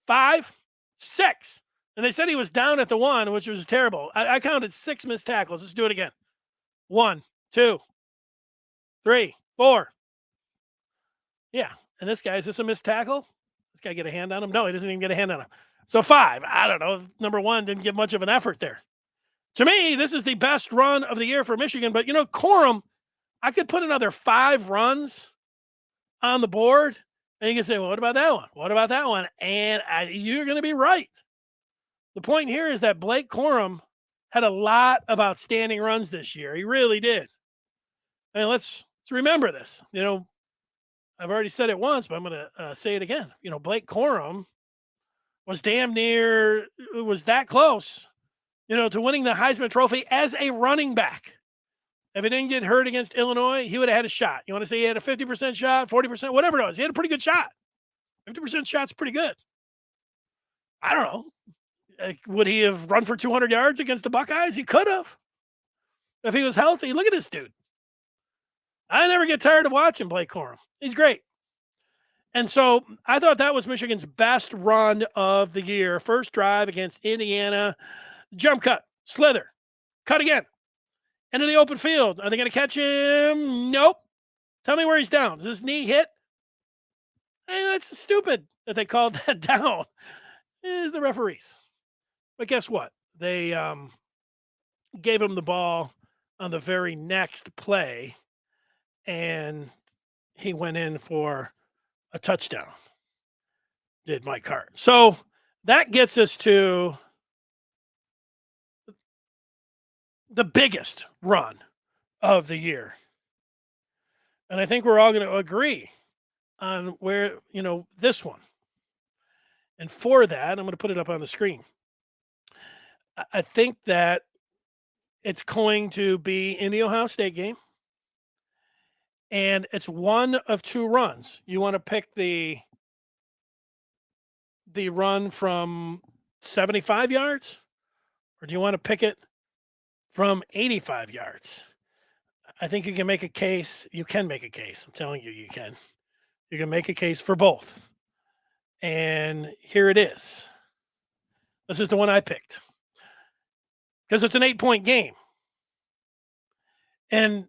5, 6. And they said he was down at the 1, which was terrible. I counted 6 missed tackles. Let's do it again. 1, 2, 3, 4. Yeah. And this guy, is this a missed tackle? This guy get a hand on him? No, he doesn't even get a hand on him. So 5. I don't know. Number 1 didn't give much of an effort there. To me, this is the best run of the year for Michigan. But, Corum, I could put another 5 runs on the board. And you can say, well, what about that one? What about that one? And you're going to be right. The point here is that Blake Corum had a lot of outstanding runs this year. He really did. And let's remember this. I've already said it once, but I'm going to say it again. Blake Corum was damn near, was that close, to winning the Heisman Trophy as a running back. If he didn't get hurt against Illinois, he would have had a shot. You want to say he had a 50% shot, 40%, whatever it was. He had a pretty good shot. 50% shot's pretty good. I don't know. Would he have run for 200 yards against the Buckeyes? He could have. If he was healthy. Look at this dude. I never get tired of watching Blake Corum. He's great. And so I thought that was Michigan's best run of the year. First drive against Indiana, jump cut, slither, cut again, into the open field. Are they going to catch him? Nope. Tell me where he's down. Does his knee hit? Hey, that's stupid that they called that down. Is the referees. But guess what? They gave him the ball on the very next play, and he went in for a touchdown. Did Mike Hart. So that gets us to the biggest run of the year. And I think we're all going to agree on where, this one. And for that, I'm going to put it up on the screen. I think that it's going to be in the Ohio State game. And it's one of two runs. You want to pick the run from 75 yards, or do you want to pick it from 85 yards? I think you can make a case. You can make a case. I'm telling you, you can. You can make a case for both. And here it is. This is the one I picked because it's an 8-point game. And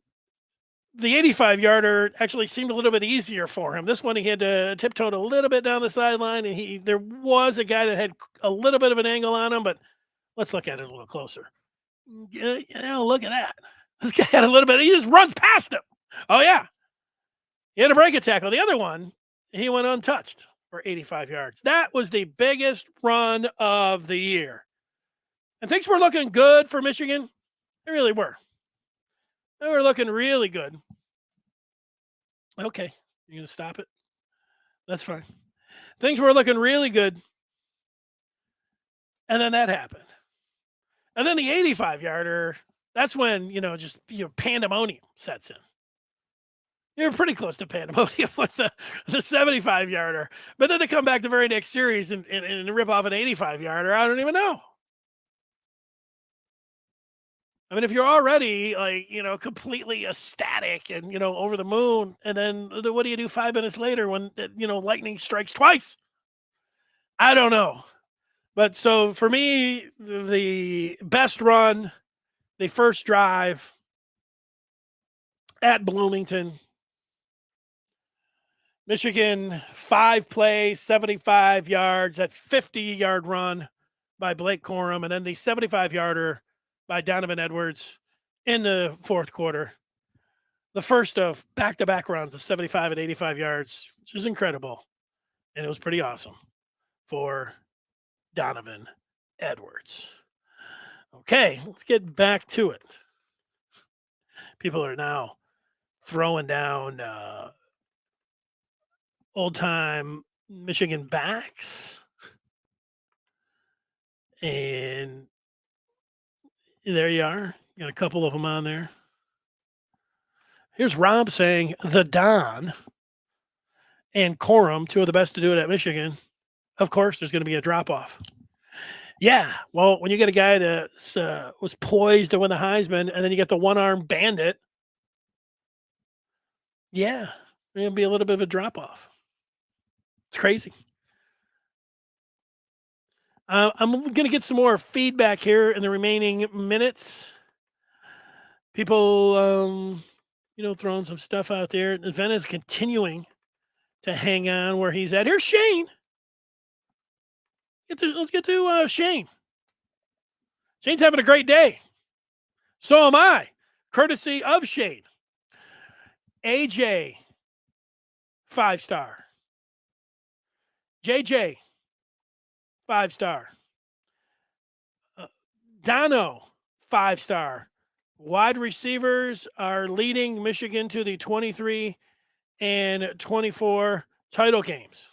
the 85-yarder actually seemed a little bit easier for him. This one, he had to tiptoe a little bit down the sideline, and there was a guy that had a little bit of an angle on him, but let's look at it a little closer. Look at that. This guy had a little bit. He just runs past him. Oh, yeah. He had a break a tackle. The other one, he went untouched for 85 yards. That was the biggest run of the year. And things were looking good for Michigan. They really were. They were looking really good. Okay, you're going to stop it? That's fine. Things were looking really good. And then that happened. And then the 85-yarder, that's when, pandemonium sets in. You're pretty close to pandemonium with the 75-yarder. But then to come back the very next series and rip off an 85-yarder, I don't even know. I mean, if you're already completely ecstatic and, over the moon, and then what do you do 5 minutes later when, lightning strikes twice? I don't know. But so for me, the best run, the first drive at Bloomington, Michigan, 5 plays, 75 yards, that 50-yard run by Blake Corum, and then the 75-yarder by Donovan Edwards in the fourth quarter. The first of back-to-back runs of 75 and 85 yards, which is incredible. And it was pretty awesome for Donovan Edwards. Okay, let's get back to it. People are now throwing down old-time Michigan backs. And there you are. Got a couple of them on there. Here's Rob saying the Don and Corum, 2 of the best to do it at Michigan. Of course, there's going to be a drop-off. Yeah, well, when you get a guy that was poised to win the Heisman, and then you get the one-arm bandit, yeah, there'll be a little bit of a drop-off. It's crazy. I'm going to get some more feedback here in the remaining minutes. People, throwing some stuff out there. Venn is continuing to hang on where he's at. Here's Shane. Let's get to Shane. Shane's having a great day. So am I. Courtesy of Shane. AJ, 5-star. JJ, 5-star. Dono, 5-star. Wide receivers are leading Michigan to the 23 and 24 title games.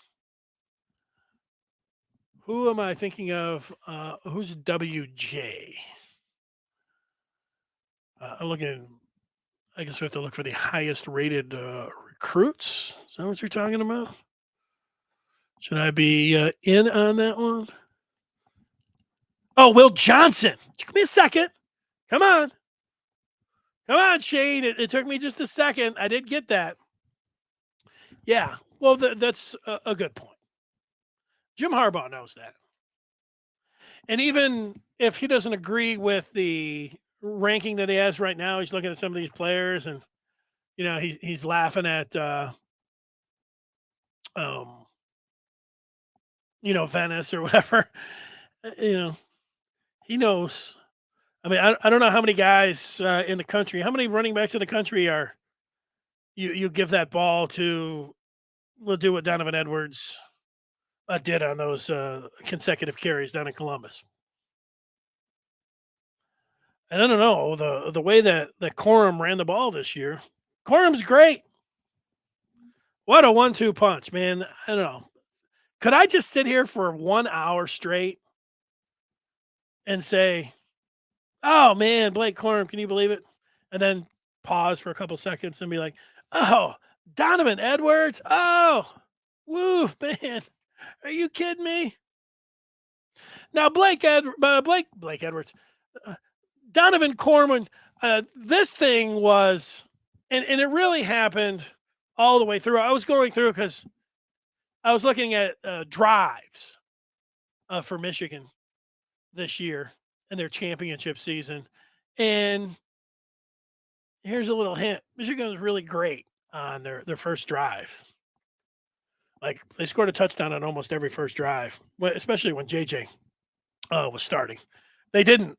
Who am I thinking of? Who's WJ? I'm looking. I guess we have to look for the highest rated recruits. Is that what you're talking about? Should I be in on that one? Oh, Will Johnson. Give me a second. Come on. Come on, Shane. It took me just a second. I did get that. Yeah, Well, that's a good point. Jim Harbaugh knows that. And even if he doesn't agree with the ranking that he has right now, he's looking at some of these players and, he's laughing at, Venice or whatever. He knows. I mean, I don't know how many guys in the country, how many running backs in the country are you give that ball to. We'll do what Donovan Edwards did on those consecutive carries down in Columbus. And I don't know the way that Corum ran the ball this year. Corum's great. What a 1-2 punch, man! I don't know. Could I just sit here for 1 hour straight and say, "Oh man, Blake Corum, can you believe it?" And then pause for a couple seconds and be like, "Oh, Donovan Edwards, oh, woo, man, are you kidding me?" Now Blake Edwards, Donovan Corum, this thing was, and it really happened all the way through. I was going through because I was looking at drives for Michigan this year in their championship season. And here's a little hint. Michigan was really great on their first drive. Like, they scored a touchdown on almost every first drive, especially when JJ was starting. They didn't.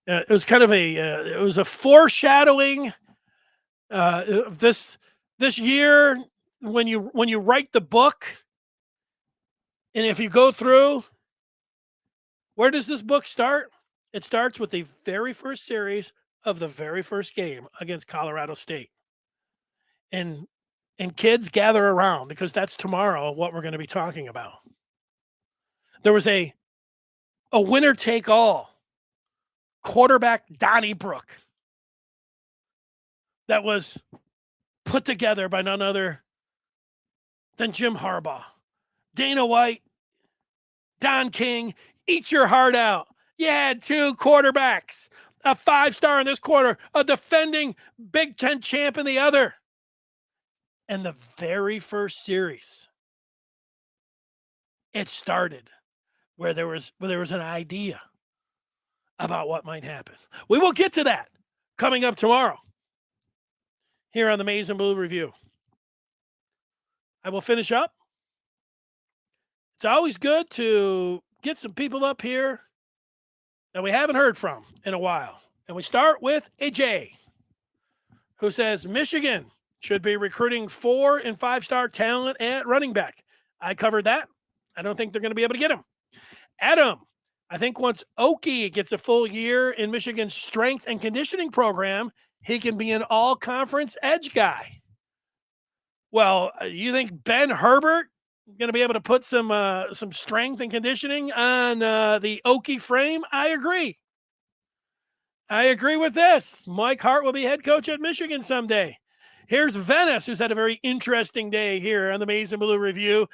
It was kind of it was a foreshadowing of this year when you write the book, and if you go through, where does this book start? It starts with the very first series of the very first game against Colorado State. And kids, gather around, because that's tomorrow what we're going to be talking about. There was a winner take all quarterback Donnybrook that was put together by none other than Jim Harbaugh. Dana White, Don King, eat your heart out. You had 2 quarterbacks, a 5-star in this quarter, a defending Big Ten champ in the other. And the very first series, it started where there was an idea about what might happen. We will get to that coming up tomorrow here on the Maize and Blue Review. I will finish up. It's always good to get some people up here that we haven't heard from in a while. And we start with AJ, who says Michigan should be recruiting 4- and 5-star talent at running back. I covered that. I don't think they're going to be able to get him. Adam, I think once Okie gets a full year in Michigan's strength and conditioning program, he can be an all-conference edge guy. Well, you think Ben Herbert is going to be able to put some strength and conditioning on the Okie frame? I agree. I agree with this. Mike Hart will be head coach at Michigan someday. Here's Venice, who's had a very interesting day here on the Maize and Blue Review.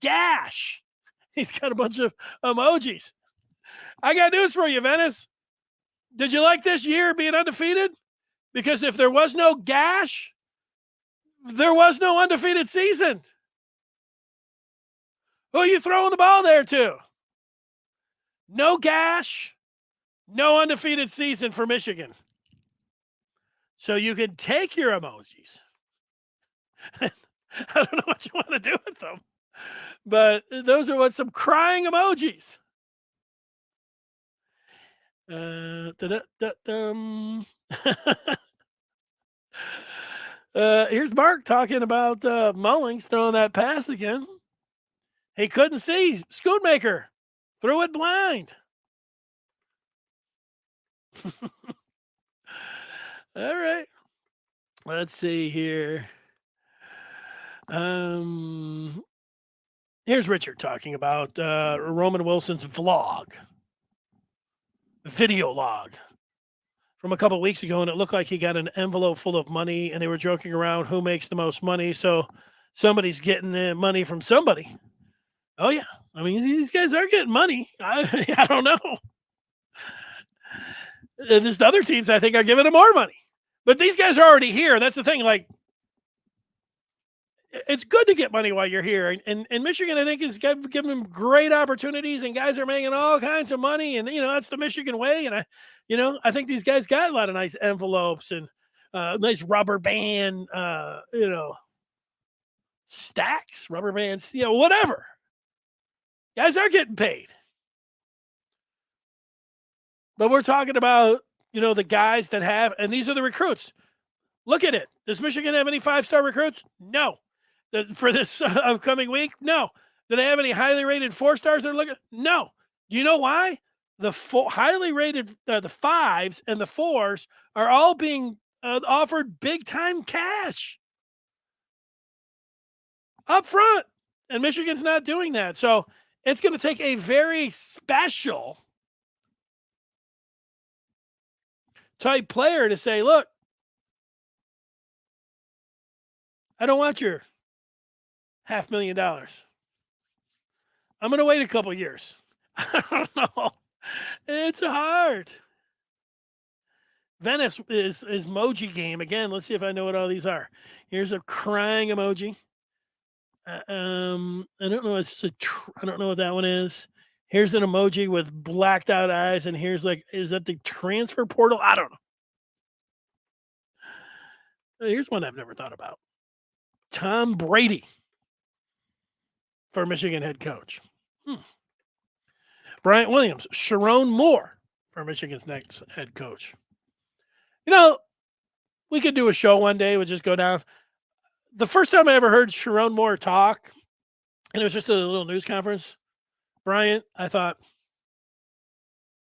Gash. He's got a bunch of emojis. I got news for you, Venice. Did you like this year being undefeated? Because if there was no gash, there was no undefeated season. Who are you throwing the ball there to? No gash, no undefeated season for Michigan. So you can take your emojis. I don't know what you want to do with them, but those are some crying emojis. Here's Mark talking about Mullings throwing that pass again. He couldn't see. Schoonmaker threw it blind. All right. Let's see here. Here's Richard talking about Roman Wilson's video log from a couple of weeks ago, and it looked like he got an envelope full of money, and they were joking around who makes the most money. So somebody's getting money from somebody. Oh, yeah. I mean, these guys are getting money. I don't know. There's other teams I think are giving them more money. But these guys are already here. That's the thing. Like, it's good to get money while you're here. And Michigan, I think, is giving them great opportunities, and guys are making all kinds of money. And, that's the Michigan way. And I think these guys got a lot of nice envelopes and nice rubber band, stacks, rubber bands, whatever. Guys are getting paid. But we're talking about, the guys that have, and these are the recruits. Look at it. Does Michigan have any 5-star recruits? No. For this upcoming week? No. Do they have any highly rated 4-stars they're looking? No. Do you know why? The highly rated, the 5s and the 4s are all being offered big-time cash up front. And Michigan's not doing that. So it's going to take a very special type player to say, look, I don't want your $500,000. I'm going to wait a couple years. I don't know. It's hard. Venice is emoji game. Again, let's see if I know what all these are. Here's a crying emoji. I don't know. I don't know what that one is. Here's an emoji with blacked out eyes, and here's is that the transfer portal? I don't know. Here's one I've never thought about. Tom Brady for Michigan head coach. Bryant Williams, Sharon Moore for Michigan's next head coach. We could do a show one day. We'd just go down. The first time I ever heard Sharon Moore talk, and it was just a little news conference, Bryant, I thought,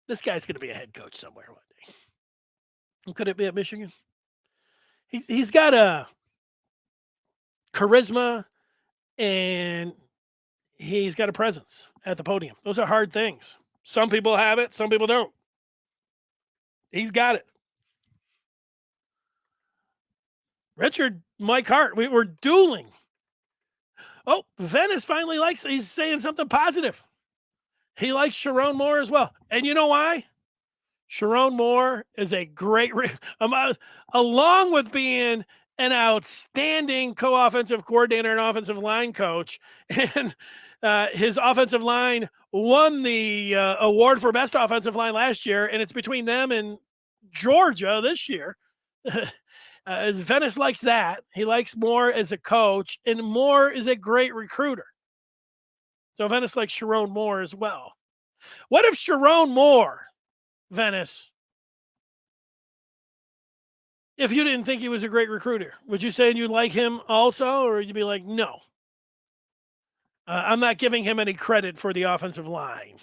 this guy's going to be a head coach somewhere one day. And could it be at Michigan? He's got a charisma, and he's got a presence at the podium. Those are hard things. Some people have it, some people don't. He's got it. Richard, Mike Hart, we were dueling. Oh, Venice finally he's saying something positive. He likes Sharon Moore as well. And you know why? Sharon Moore is a great, along with being an outstanding co-offensive coordinator and offensive line coach. And his offensive line won the award for best offensive line last year, and it's between them and Georgia this year. Venice likes that. He likes Moore as a coach, and Moore is a great recruiter. So Venice likes Sharon Moore as well. What if Sharon Moore, Venice, if you didn't think he was a great recruiter, would you say you'd like him also, or would you be like, no? I'm not giving him any credit for the offensive line,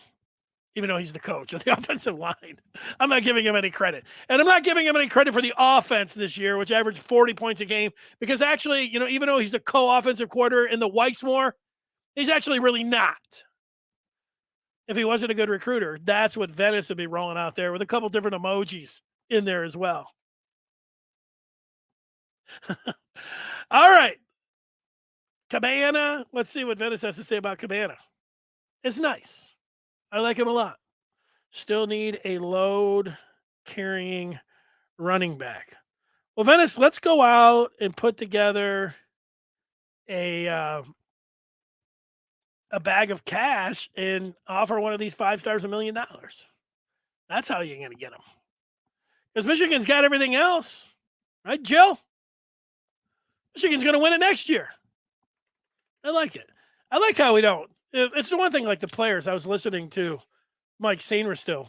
even though he's the coach of the offensive line. I'm not giving him any credit. And I'm not giving him any credit for the offense this year, which averaged 40 points a game, because actually, even though he's the co-offensive coordinator in the Weissmore, he's actually really not. If he wasn't a good recruiter, that's what Venice would be rolling out there with a couple different emojis in there as well. All right. Cabana. Let's see what Venice has to say about Cabana. It's nice. I like him a lot. Still need a load-carrying running back. Well, Venice, let's go out and put together a bag of cash and offer one of these 5-stars $1 million. That's how you're going to get them. Because Michigan's got everything else. Right, Jill? Michigan's going to win it next year. I like it. I like how we don't. It's the one thing, like the players. I was listening to Mike Sainristill,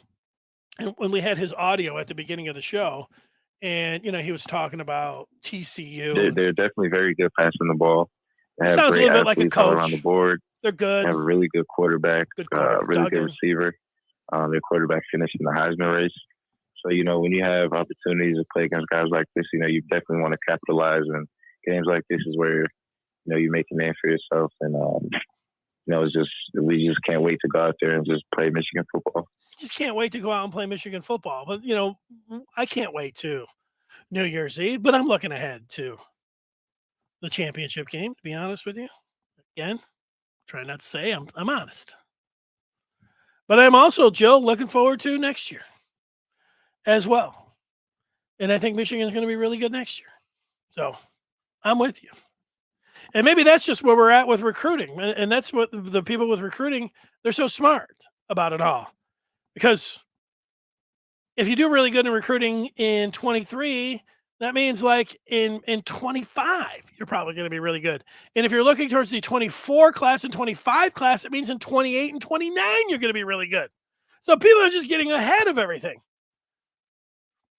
and when we had his audio at the beginning of the show, and he was talking about TCU. They're definitely very good passing the ball. They have sounds a great little bit like a athletes all coach. around the board. They're good. They have a really good quarterback. Really good receiver. Their quarterback finished in the Heisman race. So when you have opportunities to play against guys like this, you definitely want to capitalize. And games like this is where you make a name for yourself. And we just can't wait to go out there and just play Michigan football. Just can't wait to go out and play Michigan football. But, I can't wait to New Year's Eve, but I'm looking ahead to the championship game, to be honest with you. Again, try not to say I'm honest. But I'm also, Jill, looking forward to next year as well. And I think Michigan's going to be really good next year. So I'm with you. And maybe that's just where we're at with recruiting. And that's what the people with recruiting, they're so smart about it all. Because if you do really good in recruiting in 23, that means like in 25, you're probably going to be really good. And if you're looking towards the 24 class and 25 class, it means in 28 and 29, you're going to be really good. So people are just getting ahead of everything.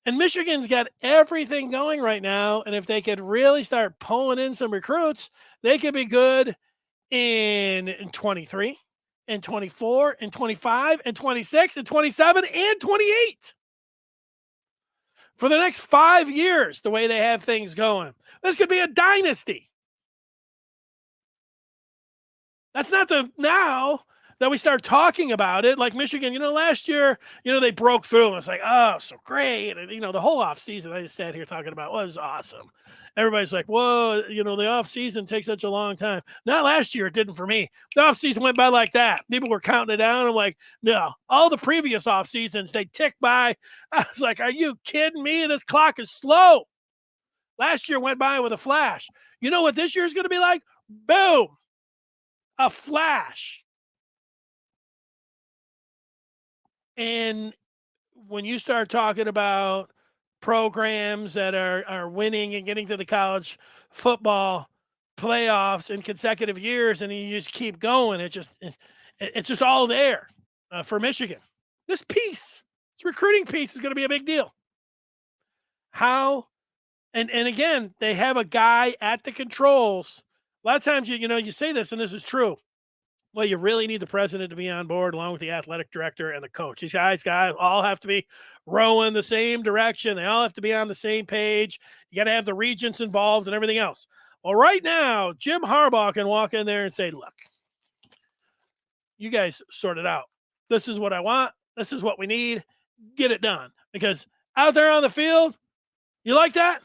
And Michigan's got everything going right now. And if they could really start pulling in some recruits, they could be good in 23, and 24, and 25, and 26, and 27, and 28. For the next 5 years, the way they have things going. This could be a dynasty. That's not the now that we start talking about it. Like Michigan, last year, they broke through. And it's like, oh, so great. And, the whole offseason I just sat here talking about was awesome. Everybody's like, whoa, the offseason takes such a long time. Not last year, it didn't for me. The offseason went by like that. People were counting it down. I'm like, no, all the previous off seasons, they ticked by. I was like, are you kidding me? This clock is slow. Last year went by with a flash. You know what this year's going to be like? Boom. A flash. And when you start talking about programs that are winning and getting to the college football playoffs in consecutive years, and you just keep going, it's just all there for Michigan. This recruiting piece is going to be a big deal. How, and again, they have a guy at the controls. A lot of times, you say this, and this is true. Well, you really need the president to be on board along with the athletic director and the coach. These guys all have to be rowing the same direction. They all have to be on the same page. You got to have the regents involved and everything else. Well, right now, Jim Harbaugh can walk in there and say, look, you guys sort it out. This is what I want. This is what we need. Get it done. Because out there on the field, you like that?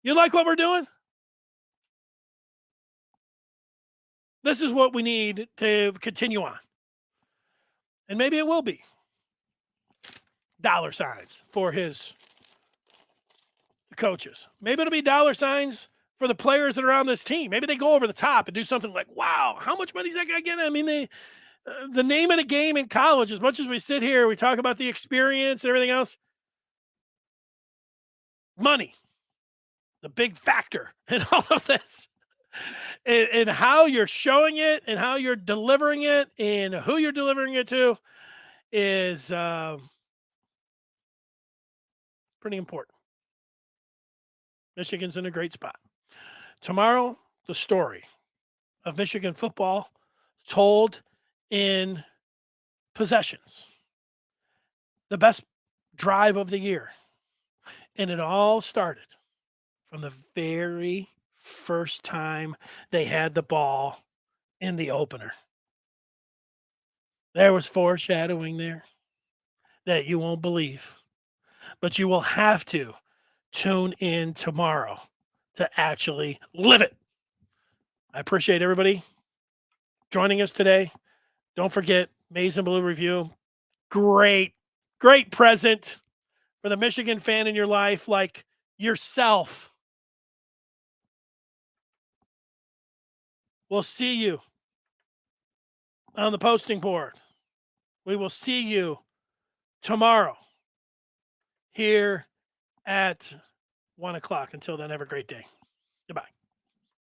You like what we're doing? This is what we need to continue on. And maybe it will be dollar signs for his coaches. Maybe it'll be dollar signs for the players that are on this team. Maybe they go over the top and do something like, wow, how much money is that guy getting? I mean, the name of the game in college, as much as we sit here, we talk about the experience and everything else, money, the big factor in all of this. And how you're showing it and how you're delivering it and who you're delivering it to is pretty important. Michigan's in a great spot. Tomorrow, the story of Michigan football told in possessions. The best drive of the year. And it all started from the very first time they had the ball in the opener. There was foreshadowing there that you won't believe. But you will have to tune in tomorrow to actually live it. I appreciate everybody joining us today. Don't forget, Maize and Blue Review. Great present for the Michigan fan in your life, like yourself. We'll see you on the posting board. We will see you tomorrow here at 1:00. Until then, have a great day. Goodbye.